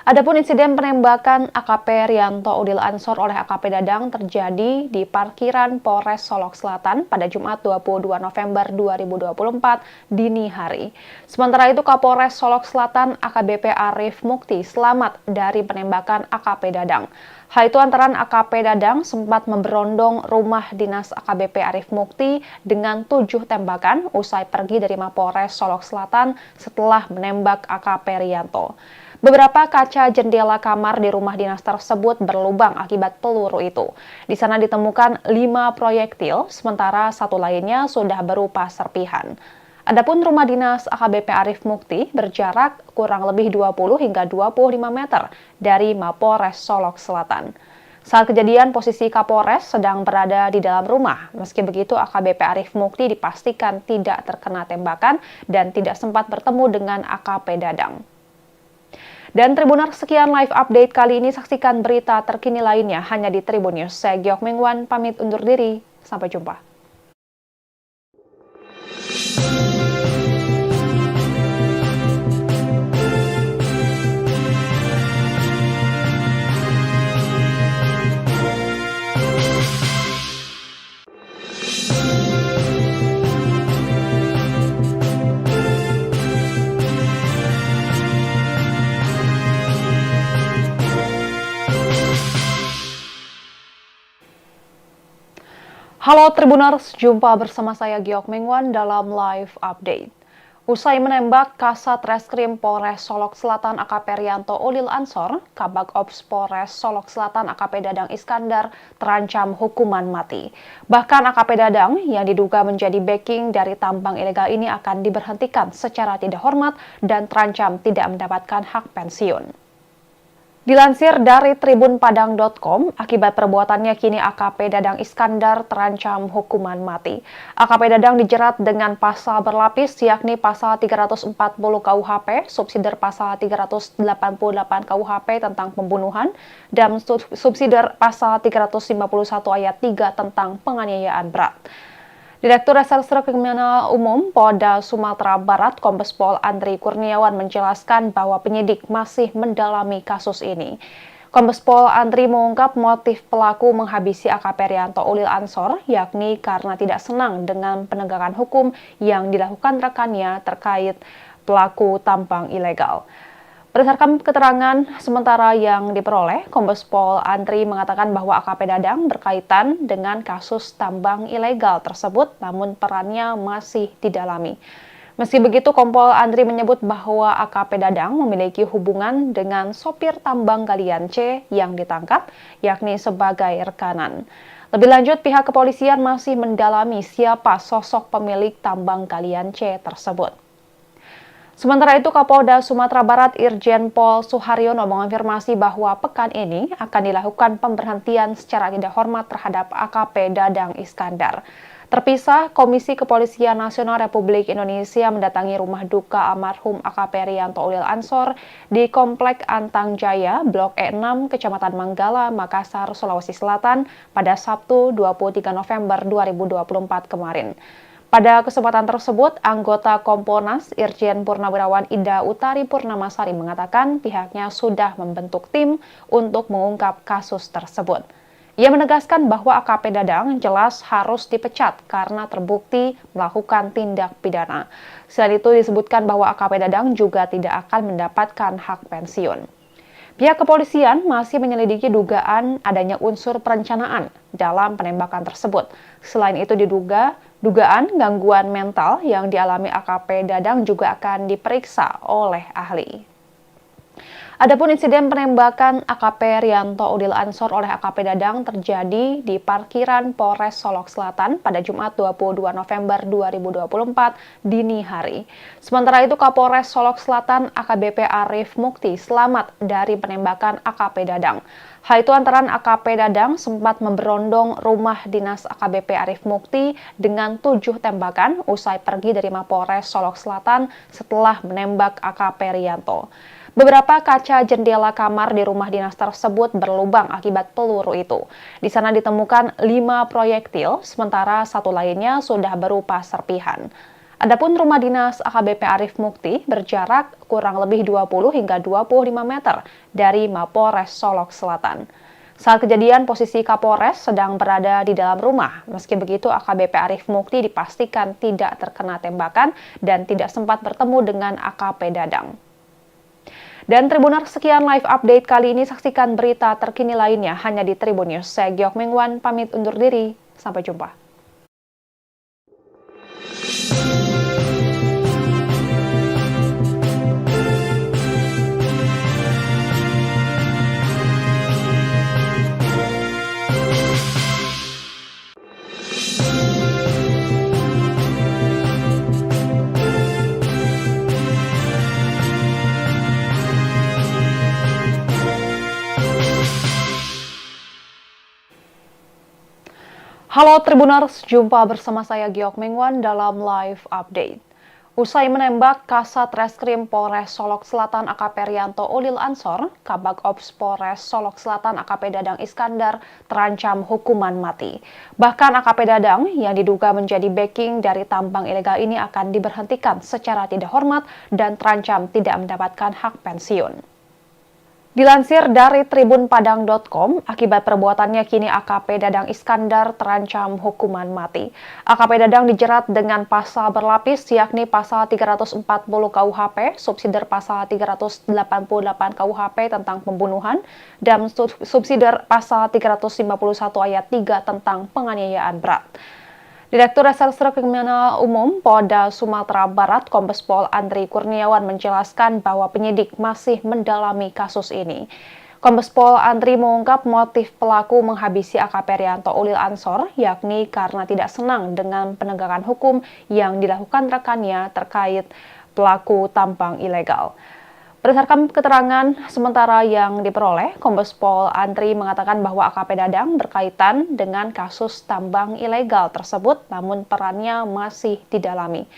Adapun insiden penembakan AKP Rianto Ulil Ansor oleh AKP Dadang terjadi di parkiran Polres Solok Selatan pada Jumat 22 November 2024 dini hari. Sementara itu Kapolres Solok Selatan AKBP Arif Mukti selamat dari penembakan AKP Dadang. Hal itu antara AKP Dadang sempat memberondong rumah dinas AKBP Arif Mukti dengan 7 tembakan usai pergi dari Mapolres Solok Selatan setelah menembak AKP Rianto. Beberapa kaca jendela kamar di rumah dinas tersebut berlubang akibat peluru itu. Di sana ditemukan 5 proyektil, sementara satu lainnya sudah berupa serpihan. Adapun rumah dinas AKBP Arif Mukti berjarak kurang lebih 20 hingga 25 meter dari Mapolres Solok Selatan. Saat kejadian, posisi Kapolres sedang berada di dalam rumah. Meski begitu, AKBP Arif Mukti dipastikan tidak terkena tembakan dan tidak sempat bertemu dengan AKP Dadang. Dan Tribuners, sekian live update kali ini. Saksikan berita terkini lainnya hanya di Tribun News. Saya Giok Mingwan, pamit undur diri. Sampai jumpa. Halo Tribuners, jumpa bersama saya Giok Mingwan dalam live update. Usai menembak Kasat Reskrim Polres Solok Selatan AKP Rianto Ulil Ansor, Kabag Ops Polres Solok Selatan AKP Dadang Iskandar terancam hukuman mati. Bahkan AKP Dadang yang diduga menjadi backing dari tambang ilegal ini akan diberhentikan secara tidak hormat dan terancam tidak mendapatkan hak pensiun. Dilansir dari tribunpadang.com, akibat perbuatannya kini AKP Dadang Iskandar terancam hukuman mati. AKP Dadang dijerat dengan pasal berlapis yakni pasal 340 KUHP, subsidiar pasal 388 KUHP tentang pembunuhan, dan subsidiar pasal 351 ayat 3 tentang penganiayaan berat. Direktur Reserse Kriminal Umum Polda Sumatera Barat Kombes Pol Andri Kurniawan menjelaskan bahwa penyidik masih mendalami kasus ini. Kombes Pol Andri mengungkap motif pelaku menghabisi AKP Rianto Ulil Ansor, yakni karena tidak senang dengan penegakan hukum yang dilakukan rekannya terkait pelaku tambang ilegal. Berdasarkan keterangan sementara yang diperoleh, Kombes Pol Andri mengatakan bahwa AKP Dadang berkaitan dengan kasus tambang ilegal tersebut, namun perannya masih didalami. Meski begitu, Kompol Andri menyebut bahwa AKP Dadang memiliki hubungan dengan sopir tambang galian C yang ditangkap, yakni sebagai rekanan. Lebih lanjut, pihak kepolisian masih mendalami siapa sosok pemilik tambang galian C tersebut. Sementara itu, Kapolda Sumatera Barat Irjen Pol Suharyono mengonfirmasi bahwa pekan ini akan dilakukan pemberhentian secara tidak hormat terhadap AKP Dadang Iskandar. Terpisah, Komisi Kepolisian Nasional Republik Indonesia mendatangi rumah duka almarhum AKP Rianto Ulil Ansor di Komplek Antang Jaya, Blok E6, Kecamatan Manggala, Makassar, Sulawesi Selatan pada Sabtu 23 November 2024 kemarin. Pada kesempatan tersebut, anggota Kompolnas Irjen Purnawirawan Ida Utari Purnamasari mengatakan pihaknya sudah membentuk tim untuk mengungkap kasus tersebut. Ia menegaskan bahwa AKP Dadang jelas harus dipecat karena terbukti melakukan tindak pidana. Selain itu disebutkan bahwa AKP Dadang juga tidak akan mendapatkan hak pensiun. Pihak kepolisian masih menyelidiki dugaan adanya unsur perencanaan dalam penembakan tersebut. Selain itu dugaan gangguan mental yang dialami AKP Dadang juga akan diperiksa oleh ahli. Adapun insiden penembakan AKP Rianto Ulil Ansor oleh AKP Dadang terjadi di parkiran Polres Solok Selatan pada Jumat 22 November 2024 dini hari. Sementara itu Kapolres Solok Selatan AKBP Arif Mukti selamat dari penembakan AKP Dadang. Hal itu antara AKP Dadang sempat memberondong rumah dinas AKBP Arif Mukti dengan 7 tembakan usai pergi dari Mapolres Solok Selatan setelah menembak AKP Rianto. Beberapa kaca jendela kamar di rumah dinas tersebut berlubang akibat peluru itu. Di sana ditemukan 5 proyektil, sementara satu lainnya sudah berupa serpihan. Adapun rumah dinas AKBP Arif Mukti berjarak kurang lebih 20 hingga 25 meter dari Mapolres Solok Selatan. Saat kejadian, posisi Kapolres sedang berada di dalam rumah. Meski begitu, AKBP Arif Mukti dipastikan tidak terkena tembakan dan tidak sempat bertemu dengan AKP Dadang. Dan Tribuners, sekian live update kali ini. Saksikan berita terkini lainnya hanya di Tribun News. Saya Giok Mengwan, pamit undur diri. Sampai jumpa. Halo Tribuners, jumpa bersama saya Giok Mengwan dalam live update. Usai menembak Kasat Reskrim Polres Solok Selatan AKP Rianto Ulil Ansor, Kabag Ops Polres Solok Selatan AKP Dadang Iskandar terancam hukuman mati. Bahkan AKP Dadang yang diduga menjadi backing dari tambang ilegal ini akan diberhentikan secara tidak hormat dan terancam tidak mendapatkan hak pensiun. Dilansir dari tribunpadang.com, akibat perbuatannya kini AKP Dadang Iskandar terancam hukuman mati. AKP Dadang dijerat dengan pasal berlapis yakni pasal 340 KUHP, subsidiar pasal 388 KUHP tentang pembunuhan, dan subsidiar pasal 351 ayat 3 tentang penganiayaan berat. Direktur Reserse Kriminal Umum Polda Sumatera Barat Kombes Pol Andri Kurniawan menjelaskan bahwa penyidik masih mendalami kasus ini. Kombes Pol Andri mengungkap motif pelaku menghabisi AKP Rianto Ulil Ansor, yakni karena tidak senang dengan penegakan hukum yang dilakukan rekannya terkait pelaku tambang ilegal. Berdasarkan keterangan sementara yang diperoleh, Kombes Pol Andri mengatakan bahwa AKP Dadang berkaitan dengan kasus tambang ilegal tersebut, namun perannya masih didalami.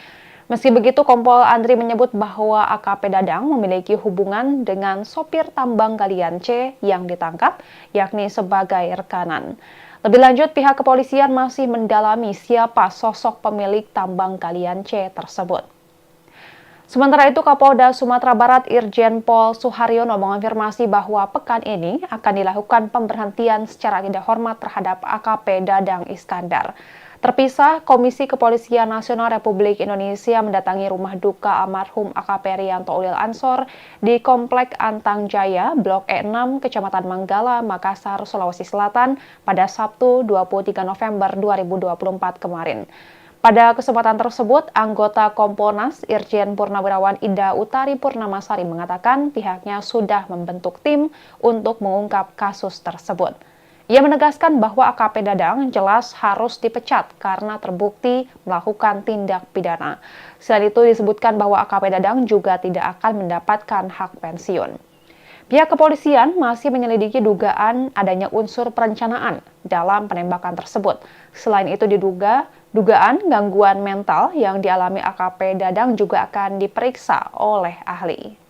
Meski begitu, Kompol Andri menyebut bahwa AKP Dadang memiliki hubungan dengan sopir tambang galian C yang ditangkap, yakni sebagai rekanan. Lebih lanjut, pihak kepolisian masih mendalami siapa sosok pemilik tambang galian C tersebut. Sementara itu, Kapolda Sumatera Barat Irjen Pol Suharyono mengonfirmasi bahwa pekan ini akan dilakukan pemberhentian secara tidak hormat terhadap AKP Dadang Iskandar. Terpisah, Komisi Kepolisian Nasional Republik Indonesia mendatangi rumah duka almarhum AKP Riyanto Ulil Ansor di Komplek Antang Jaya, Blok E6, Kecamatan Manggala, Makassar, Sulawesi Selatan pada Sabtu 23 November 2024 kemarin. Pada kesempatan tersebut, anggota Kompolnas Irjen Purnawirawan Ida Utari Purnamasari mengatakan pihaknya sudah membentuk tim untuk mengungkap kasus tersebut. Ia menegaskan bahwa AKP Dadang jelas harus dipecat karena terbukti melakukan tindak pidana. Selain itu disebutkan bahwa AKP Dadang juga tidak akan mendapatkan hak pensiun. Pihak kepolisian masih menyelidiki dugaan adanya unsur perencanaan dalam penembakan tersebut. Selain itu dugaan gangguan mental yang dialami AKP Dadang juga akan diperiksa oleh ahli.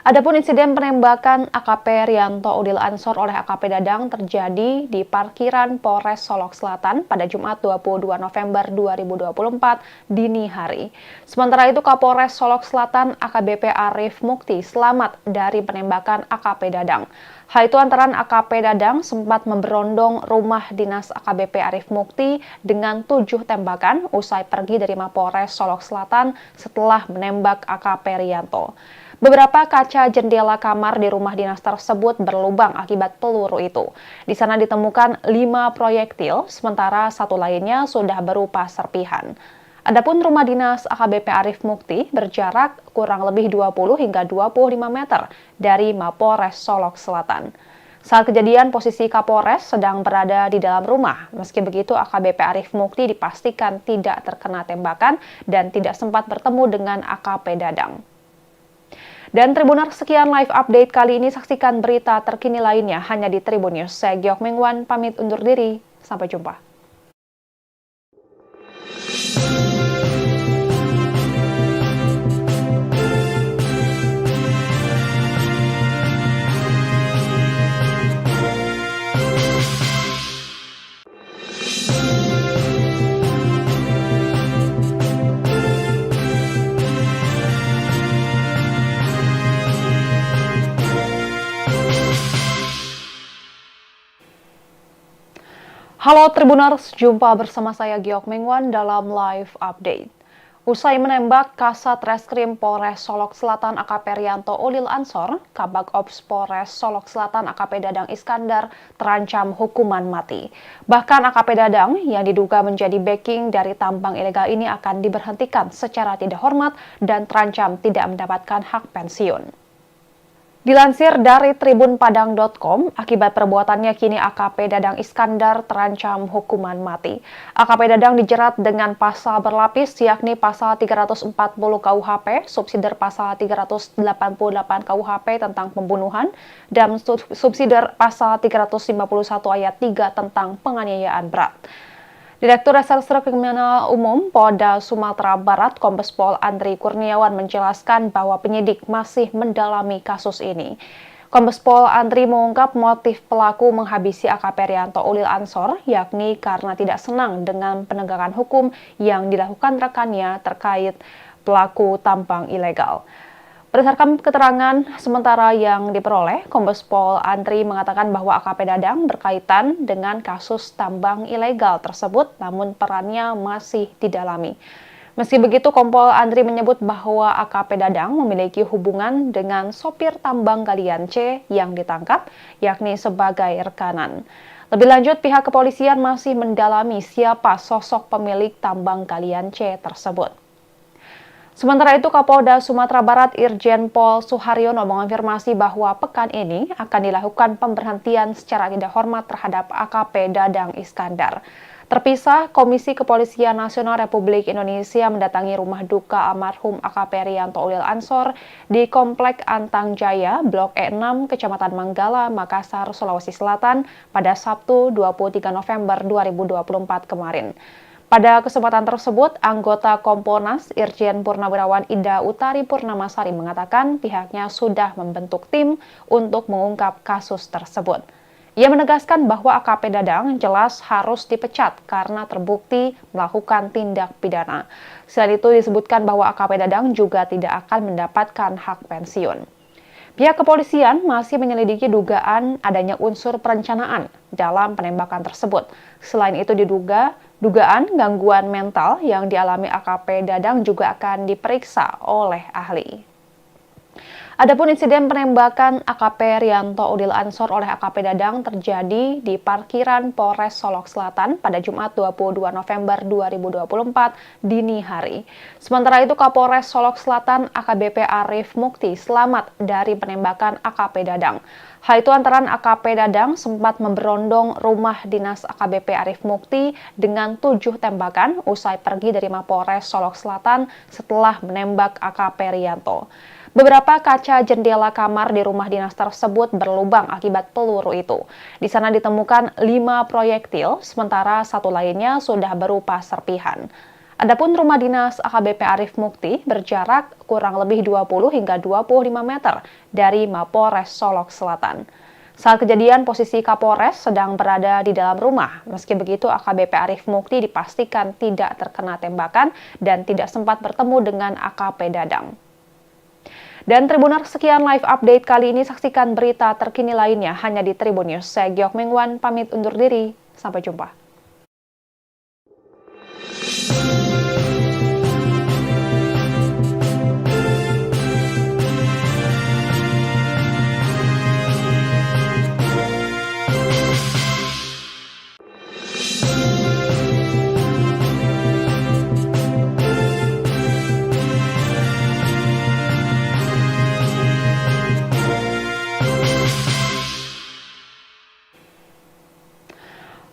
Adapun insiden penembakan AKP Riyanto Ulil Ansor oleh AKP Dadang terjadi di parkiran Polres Solok Selatan pada Jumat 22 November 2024 dini hari. Sementara itu Kapolres Solok Selatan AKBP Arif Mukti selamat dari penembakan AKP Dadang. Hal itu antara AKP Dadang sempat memberondong rumah dinas AKBP Arif Mukti dengan 7 tembakan usai pergi dari Mapolres Solok Selatan setelah menembak AKP Riyanto. Beberapa kaca jendela kamar di rumah dinas tersebut berlubang akibat peluru itu. Di sana ditemukan 5 proyektil, sementara satu lainnya sudah berupa serpihan. Adapun rumah dinas AKBP Arif Mukti berjarak kurang lebih 20 hingga 25 meter dari Mapolres Solok Selatan. Saat kejadian, posisi Kapolres sedang berada di dalam rumah. Meski begitu, AKBP Arif Mukti dipastikan tidak terkena tembakan dan tidak sempat bertemu dengan AKP Dadang. Dan Tribuners, sekian live update kali ini. Saksikan berita terkini lainnya hanya di Tribun News. Saya Giok Mengwan, pamit undur diri. Sampai jumpa. Halo Tribuners, jumpa bersama saya Giok Mengwan dalam live update. Usai menembak Kasat Reskrim Polres Solok Selatan AKP Riyanto Ulil Ansor, Kabag Ops Polres Solok Selatan AKP Dadang Iskandar terancam hukuman mati. Bahkan AKP Dadang yang diduga menjadi backing dari tambang ilegal ini akan diberhentikan secara tidak hormat dan terancam tidak mendapatkan hak pensiun. Dilansir dari tribunpadang.com, akibat perbuatannya kini AKP Dadang Iskandar terancam hukuman mati. AKP Dadang dijerat dengan pasal berlapis yakni pasal 340 KUHP, subsidiar pasal 388 KUHP tentang pembunuhan, dan subsidiar pasal 351 ayat 3 tentang penganiayaan berat. Direktur Reserse Kriminal Umum Polda Sumatera Barat Kombes Pol Andri Kurniawan menjelaskan bahwa penyidik masih mendalami kasus ini. Kombes Pol Andri mengungkap motif pelaku menghabisi AKP Riyanto Ulil Ansor, yakni karena tidak senang dengan penegakan hukum yang dilakukan rekannya terkait pelaku tambang ilegal. Berdasarkan keterangan sementara yang diperoleh, Kombes Pol Andri mengatakan bahwa AKP Dadang berkaitan dengan kasus tambang ilegal tersebut, namun perannya masih didalami. Meski begitu, Kompol Andri menyebut bahwa AKP Dadang memiliki hubungan dengan sopir tambang galian C yang ditangkap, yakni sebagai rekanan. Lebih lanjut, pihak kepolisian masih mendalami siapa sosok pemilik tambang galian C tersebut. Sementara itu, Kapolda Sumatera Barat Irjen Pol Suharyono mengonfirmasi bahwa pekan ini akan dilakukan pemberhentian secara tidak hormat terhadap AKP Dadang Iskandar. Terpisah, Komisi Kepolisian Nasional Republik Indonesia mendatangi rumah duka almarhum AKP Riyanto Ulil Ansor di Komplek Antang Jaya, Blok E6, Kecamatan Manggala, Makassar, Sulawesi Selatan pada Sabtu 23 November 2024 kemarin. Pada kesempatan tersebut, anggota Kompolnas Irjen Purnawirawan Ida Utari Purnamasari mengatakan pihaknya sudah membentuk tim untuk mengungkap kasus tersebut. Ia menegaskan bahwa AKP Dadang jelas harus dipecat karena terbukti melakukan tindak pidana. Selain itu disebutkan bahwa AKP Dadang juga tidak akan mendapatkan hak pensiun. Pihak kepolisian masih menyelidiki dugaan adanya unsur perencanaan dalam penembakan tersebut. Selain itu Dugaan gangguan mental yang dialami AKP Dadang juga akan diperiksa oleh ahli. Adapun insiden penembakan AKP Rianto Udil Ansor oleh AKP Dadang terjadi di parkiran Polres Solok Selatan pada Jumat 22 November 2024 dini hari. Sementara itu Kapolres Solok Selatan AKBP Arif Mukti selamat dari penembakan AKP Dadang. Hal itu antara AKP Dadang sempat memberondong rumah dinas AKBP Arif Mukti dengan 7 tembakan usai pergi dari Mapolres Solok Selatan setelah menembak AKP Rianto. Beberapa kaca jendela kamar di rumah dinas tersebut berlubang akibat peluru itu. Di sana ditemukan 5 proyektil, sementara satu lainnya sudah berupa serpihan. Adapun rumah dinas AKBP Arif Mukti berjarak kurang lebih 20 hingga 25 meter dari Mapolres Solok Selatan. Saat kejadian, posisi Kapolres sedang berada di dalam rumah. Meski begitu, AKBP Arif Mukti dipastikan tidak terkena tembakan dan tidak sempat bertemu dengan AKP Dadang. Dan Tribuners, sekian live update kali ini. Saksikan berita terkini lainnya hanya di Tribun News. Saya Giok Mengwan, pamit undur diri. Sampai jumpa.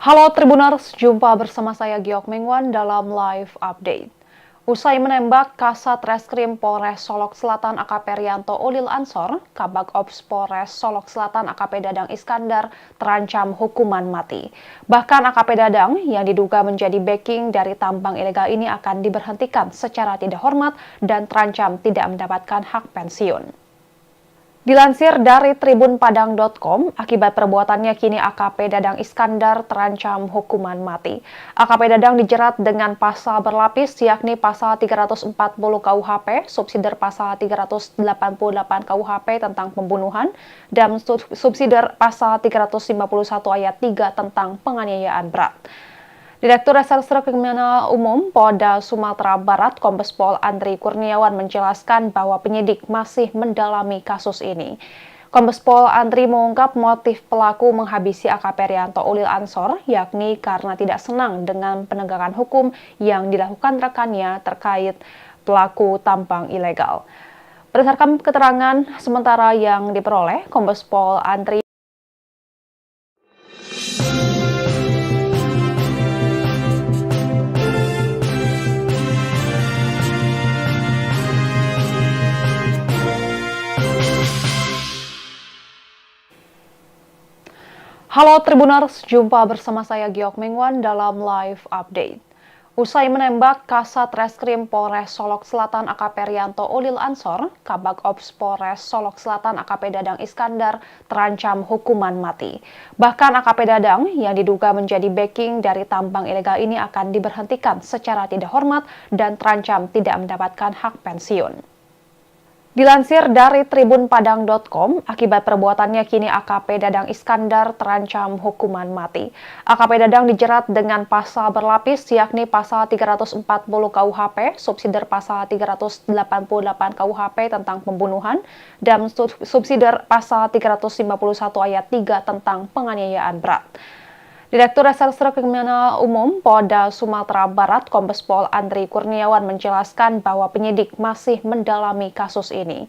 Halo Tribuners, jumpa bersama saya Giok Mengwan dalam live update. Usai menembak Kasat Reskrim Polres Solok Selatan AKP Rianto Ulil Ansor, Kabag Ops Polres Solok Selatan AKP Dadang Iskandar terancam hukuman mati. Bahkan AKP Dadang yang diduga menjadi backing dari tambang ilegal ini akan diberhentikan secara tidak hormat dan terancam tidak mendapatkan hak pensiun. Dilansir dari tribunpadang.com, akibat perbuatannya kini AKP Dadang Iskandar terancam hukuman mati. AKP Dadang dijerat dengan pasal berlapis yakni pasal 340 KUHP, subsidiar pasal 388 KUHP tentang pembunuhan, dan subsidiar pasal 351 ayat 3 tentang penganiayaan berat. Direktur Reserse Kriminal Umum Polda Sumatera Barat Kombes Pol Andri Kurniawan menjelaskan bahwa penyidik masih mendalami kasus ini. Kombes Pol Andri mengungkap motif pelaku menghabisi AKP Rianto Ulil Ansor, yakni karena tidak senang dengan penegakan hukum yang dilakukan rekannya terkait pelaku tambang ilegal. Berdasarkan keterangan sementara yang diperoleh, Kombes Pol Andri Halo Tribuners, jumpa bersama saya Giok Mengwan dalam live update. Usai menembak Kasat Reskrim Polres Solok Selatan AKP Rianto Ulil Ansor, Kabag Ops Polres Solok Selatan AKP Dadang Iskandar terancam hukuman mati. Bahkan AKP Dadang yang diduga menjadi backing dari tambang ilegal ini akan diberhentikan secara tidak hormat dan terancam tidak mendapatkan hak pensiun. Dilansir dari tribunpadang.com, akibat perbuatannya kini AKP Dadang Iskandar terancam hukuman mati. AKP Dadang dijerat dengan pasal berlapis yakni pasal 340 KUHP, subsidiar pasal 388 KUHP tentang pembunuhan, dan subsidiar pasal 351 ayat 3 tentang penganiayaan berat. Direktur Reserse Kriminal Umum Polda Sumatera Barat Kombes Pol Andri Kurniawan menjelaskan bahwa penyidik masih mendalami kasus ini.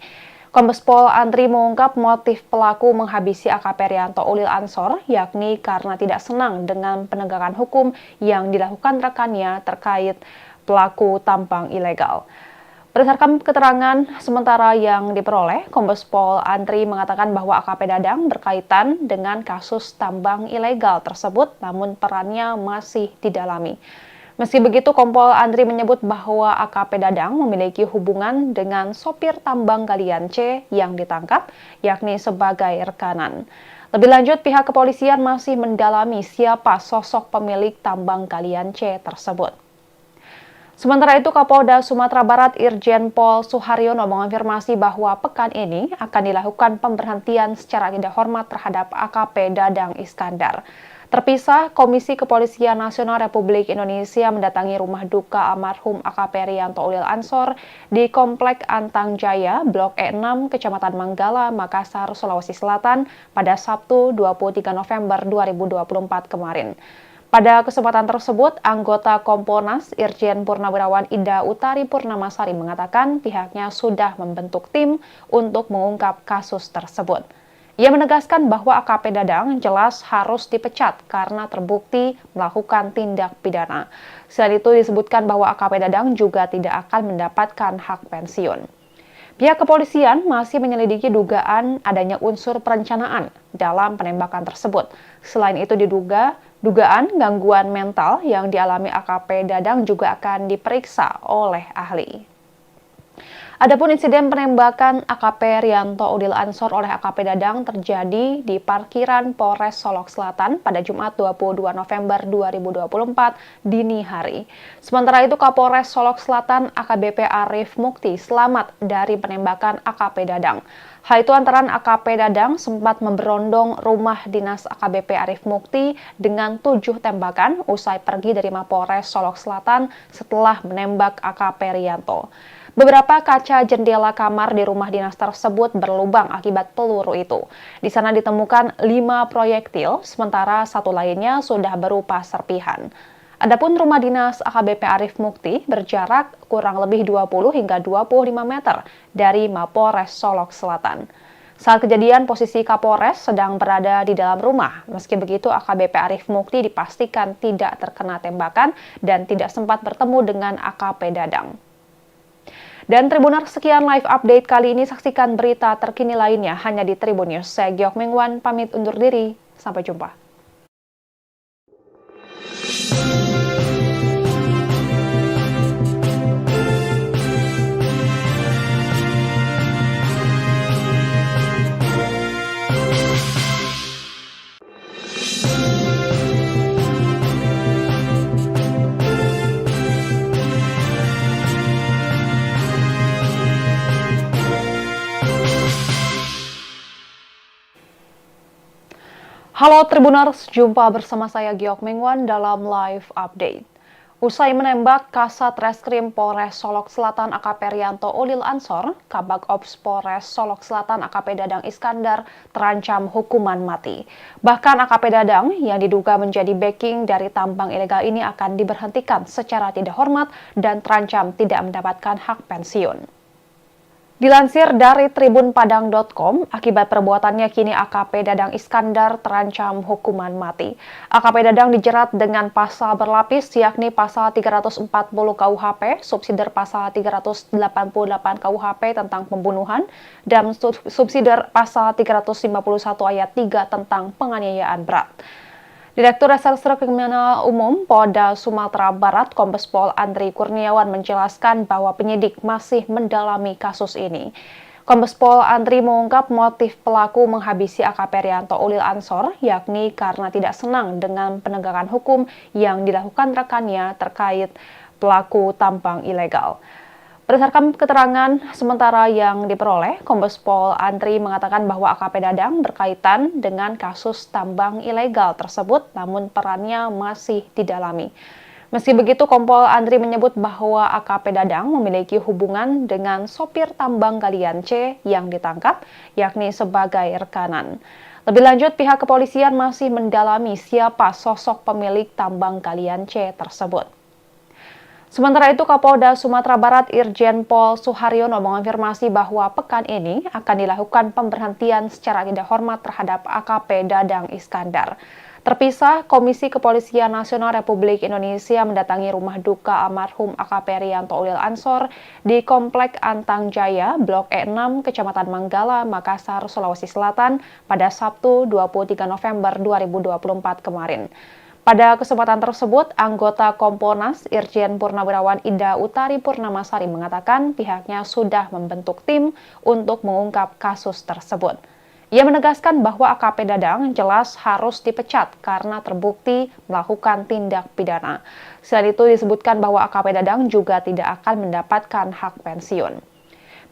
Kombes Pol Andri mengungkap motif pelaku menghabisi AKP Rianto Ulil Ansor, yakni karena tidak senang dengan penegakan hukum yang dilakukan rekannya terkait pelaku tambang ilegal. Berdasarkan keterangan sementara yang diperoleh, Kombes Pol Andri mengatakan bahwa AKP Dadang berkaitan dengan kasus tambang ilegal tersebut, namun perannya masih didalami. Meski begitu, Kompol Andri menyebut bahwa AKP Dadang memiliki hubungan dengan sopir tambang galian C yang ditangkap, yakni sebagai rekanan. Lebih lanjut, pihak kepolisian masih mendalami siapa sosok pemilik tambang galian C tersebut. Sementara itu, Kapolda Sumatera Barat Irjen Pol Suharyono mengonfirmasi bahwa pekan ini akan dilakukan pemberhentian secara tidak hormat terhadap AKP Dadang Iskandar. Terpisah, Komisi Kepolisian Nasional Republik Indonesia mendatangi rumah duka almarhum AKP Riyanto Ulil Ansor di Komplek Antang Jaya, Blok E6, Kecamatan Manggala, Makassar, Sulawesi Selatan pada Sabtu 23 November 2024 kemarin. Pada kesempatan tersebut, anggota Kompolnas Irjen Purnawirawan Ida Utari Purnamasari mengatakan pihaknya sudah membentuk tim untuk mengungkap kasus tersebut. Ia menegaskan bahwa AKP Dadang jelas harus dipecat karena terbukti melakukan tindak pidana. Selain itu disebutkan bahwa AKP Dadang juga tidak akan mendapatkan hak pensiun. Pihak kepolisian masih menyelidiki dugaan adanya unsur perencanaan dalam penembakan tersebut. Selain itu dugaan gangguan mental yang dialami AKP Dadang juga akan diperiksa oleh ahli. Adapun insiden penembakan AKP Riyanto Ulil Ansor oleh AKP Dadang terjadi di parkiran Polres Solok Selatan pada Jumat 22 November 2024 dini hari. Sementara itu Kapolres Solok Selatan AKBP Arif Mukti selamat dari penembakan AKP Dadang. Hal itu antara AKP Dadang sempat memberondong rumah dinas AKBP Arif Mukti dengan 7 tembakan usai pergi dari Mapolres Solok Selatan setelah menembak AKP Riyanto. Beberapa kaca jendela kamar di rumah dinas tersebut berlubang akibat peluru itu. Di sana ditemukan 5 proyektil, sementara satu lainnya sudah berupa serpihan. Adapun rumah dinas AKBP Arif Mukti berjarak kurang lebih 20 hingga 25 meter dari Mapolres Solok Selatan. Saat kejadian, posisi Kapolres sedang berada di dalam rumah. Meski begitu, AKBP Arif Mukti dipastikan tidak terkena tembakan dan tidak sempat bertemu dengan AKP Dadang. Dan Tribuners, sekian live update kali ini. Saksikan berita terkini lainnya hanya di Tribun News. Saya Giok Mengwan, pamit undur diri. Sampai jumpa. Halo Tribuners, jumpa bersama saya Giok Mengwan dalam live update. Usai menembak Kasat Reskrim Polres Solok Selatan AKP Riyanto Ulil Ansor, Kabag Ops Polres Solok Selatan AKP Dadang Iskandar terancam hukuman mati. Bahkan AKP Dadang yang diduga menjadi backing dari tambang ilegal ini akan diberhentikan secara tidak hormat dan terancam tidak mendapatkan hak pensiun. Dilansir dari tribunpadang.com, akibat perbuatannya kini AKP Dadang Iskandar terancam hukuman mati. AKP Dadang dijerat dengan pasal berlapis yakni pasal 340 KUHP, subsidiar pasal 388 KUHP tentang pembunuhan, dan subsidiar pasal 351 ayat 3 tentang penganiayaan berat. Direktur Reserse Kriminal Umum Polda Sumatera Barat Kombes Pol Andri Kurniawan menjelaskan bahwa penyidik masih mendalami kasus ini. Kombes Pol Andri mengungkap motif pelaku menghabisi AKP Riyanto Ulil Ansor, yakni karena tidak senang dengan penegakan hukum yang dilakukan rekannya terkait pelaku tambang ilegal. Berdasarkan keterangan sementara yang diperoleh, Kombes Pol Andri mengatakan bahwa AKP Dadang berkaitan dengan kasus tambang ilegal tersebut, namun perannya masih didalami. Meski begitu, Kompol Andri menyebut bahwa AKP Dadang memiliki hubungan dengan sopir tambang galian C yang ditangkap, yakni sebagai rekanan. Lebih lanjut, pihak kepolisian masih mendalami siapa sosok pemilik tambang galian C tersebut. Sementara itu, Kapolda Sumatera Barat Irjen Pol Suharyono mengonfirmasi bahwa pekan ini akan dilakukan pemberhentian secara tidak hormat terhadap AKP Dadang Iskandar. Terpisah, Komisi Kepolisian Nasional Republik Indonesia mendatangi rumah duka almarhum AKP Riyanto Ulil Ansor di Komplek Antang Jaya, Blok E6, Kecamatan Manggala, Makassar, Sulawesi Selatan pada Sabtu 23 November 2024 kemarin. Pada kesempatan tersebut, anggota Kompolnas Irjen Purnawirawan Ida Utari Purnamasari mengatakan pihaknya sudah membentuk tim untuk mengungkap kasus tersebut. Ia menegaskan bahwa AKP Dadang jelas harus dipecat karena terbukti melakukan tindak pidana. Selain itu disebutkan bahwa AKP Dadang juga tidak akan mendapatkan hak pensiun.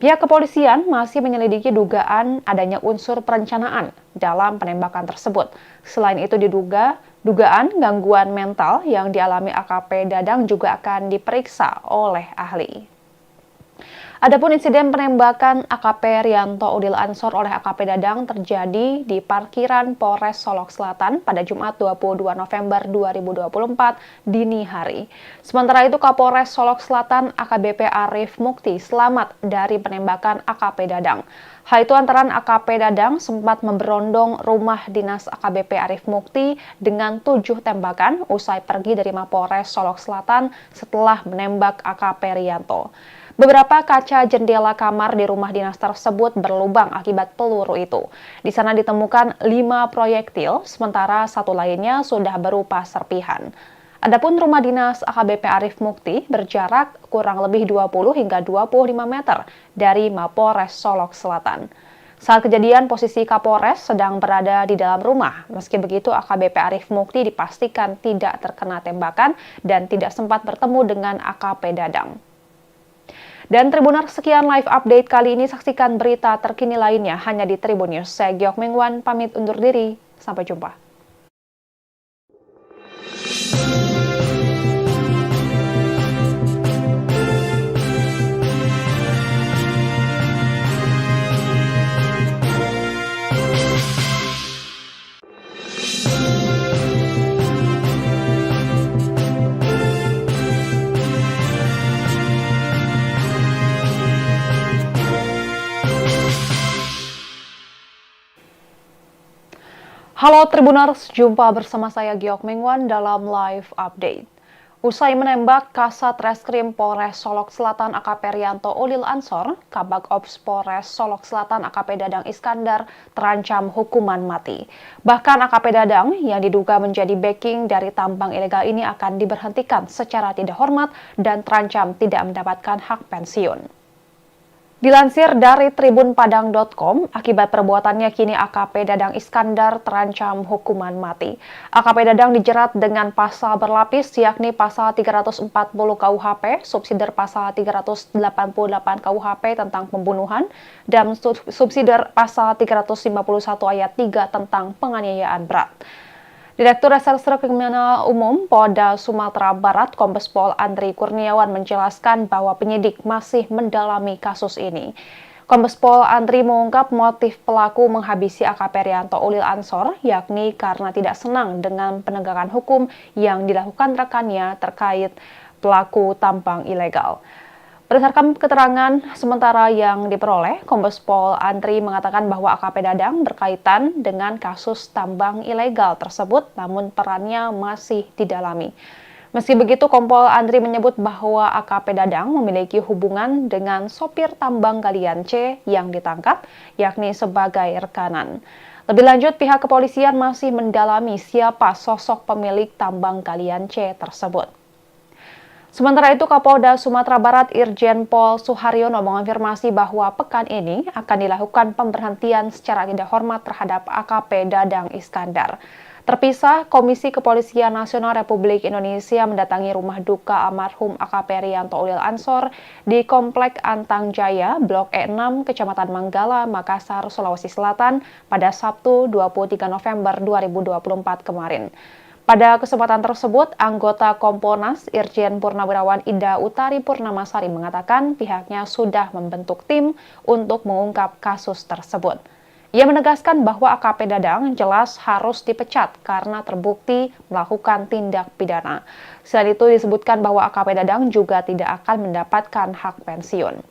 Pihak kepolisian masih menyelidiki dugaan adanya unsur perencanaan dalam penembakan tersebut. Selain itu Dugaan gangguan mental yang dialami AKP Dadang juga akan diperiksa oleh ahli. Adapun insiden penembakan AKP Rianto Udil Ansor oleh AKP Dadang terjadi di parkiran Polres Solok Selatan pada Jumat 22 November 2024 dini hari. Sementara itu Kapolres Solok Selatan AKBP Arif Mukti selamat dari penembakan AKP Dadang. Hal itu antara AKP Dadang sempat memberondong rumah dinas AKBP Arif Mukti dengan 7 tembakan usai pergi dari Mapolres Solok Selatan setelah menembak AKP Rianto. Beberapa kaca jendela kamar di rumah dinas tersebut berlubang akibat peluru itu. Di sana ditemukan 5 proyektil, sementara satu lainnya sudah berupa serpihan. Adapun rumah dinas AKBP Arif Mukti berjarak kurang lebih 20 hingga 25 meter dari Mapolres Solok Selatan. Saat kejadian, posisi Kapolres sedang berada di dalam rumah. Meski begitu, AKBP Arif Mukti dipastikan tidak terkena tembakan dan tidak sempat bertemu dengan AKP Dadang. Dan Tribuners, sekian live update kali ini. Saksikan berita terkini lainnya hanya di Tribun News. Saya Giok Mengwan, pamit undur diri. Sampai jumpa. Halo Tribuners, jumpa bersama saya Giok Mengwan dalam live update. Usai menembak Kasat Reskrim Polres Solok Selatan AKP Rianto Udil Ansor, Kabag Ops Polres Solok Selatan AKP Dadang Iskandar terancam hukuman mati. Bahkan AKP Dadang yang diduga menjadi backing dari tambang ilegal ini akan diberhentikan secara tidak hormat dan terancam tidak mendapatkan hak pensiun. Dilansir dari tribunpadang.com, akibat perbuatannya kini AKP Dadang Iskandar terancam hukuman mati. AKP Dadang dijerat dengan pasal berlapis yakni pasal 340 KUHP, subsidiar pasal 388 KUHP tentang pembunuhan, dan subsidiar pasal 351 ayat 3 tentang penganiayaan berat. Direktur Reserse Kriminal Umum Polda Sumatera Barat Kombes Pol Andri Kurniawan menjelaskan bahwa penyidik masih mendalami kasus ini. Kombes Pol Andri mengungkap motif pelaku menghabisi AKP Rianto Udil Ansor, yakni karena tidak senang dengan penegakan hukum yang dilakukan rekannya terkait pelaku tambang ilegal. Berdasarkan keterangan sementara yang diperoleh, Kombes Pol Andri mengatakan bahwa AKP Dadang berkaitan dengan kasus tambang ilegal tersebut, namun perannya masih didalami. Meski begitu, Kompol Andri menyebut bahwa AKP Dadang memiliki hubungan dengan sopir tambang galian C yang ditangkap, yakni sebagai rekanan. Lebih lanjut, pihak kepolisian masih mendalami siapa sosok pemilik tambang galian C tersebut. Sementara itu, Kapolda Sumatera Barat Irjen Pol Suharyono mengonfirmasi bahwa pekan ini akan dilakukan pemberhentian secara tidak hormat terhadap AKP Dadang Iskandar. Terpisah, Komisi Kepolisian Nasional Republik Indonesia mendatangi rumah duka almarhum AKP Rianto Udil Ansor di Komplek Antang Jaya, Blok E6, Kecamatan Manggala, Makassar, Sulawesi Selatan pada Sabtu 23 November 2024 kemarin. Pada kesempatan tersebut, anggota Kompolnas Irjen Purnawirawan Ida Utari Purnamasari mengatakan pihaknya sudah membentuk tim untuk mengungkap kasus tersebut. Ia menegaskan bahwa AKP Dadang jelas harus dipecat karena terbukti melakukan tindak pidana. Selain itu disebutkan bahwa AKP Dadang juga tidak akan mendapatkan hak pensiun.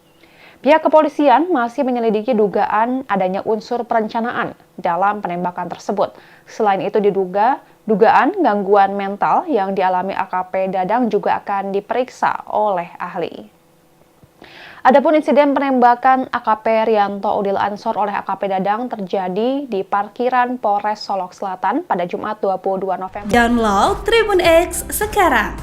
Pihak kepolisian masih menyelidiki dugaan adanya unsur perencanaan dalam penembakan tersebut. Selain itu dugaan gangguan mental yang dialami AKP Dadang juga akan diperiksa oleh ahli. Adapun insiden penembakan AKP Rianto Udil Ansor oleh AKP Dadang terjadi di parkiran Polres Solok Selatan pada Jumat 22 November. Download Tribun X sekarang.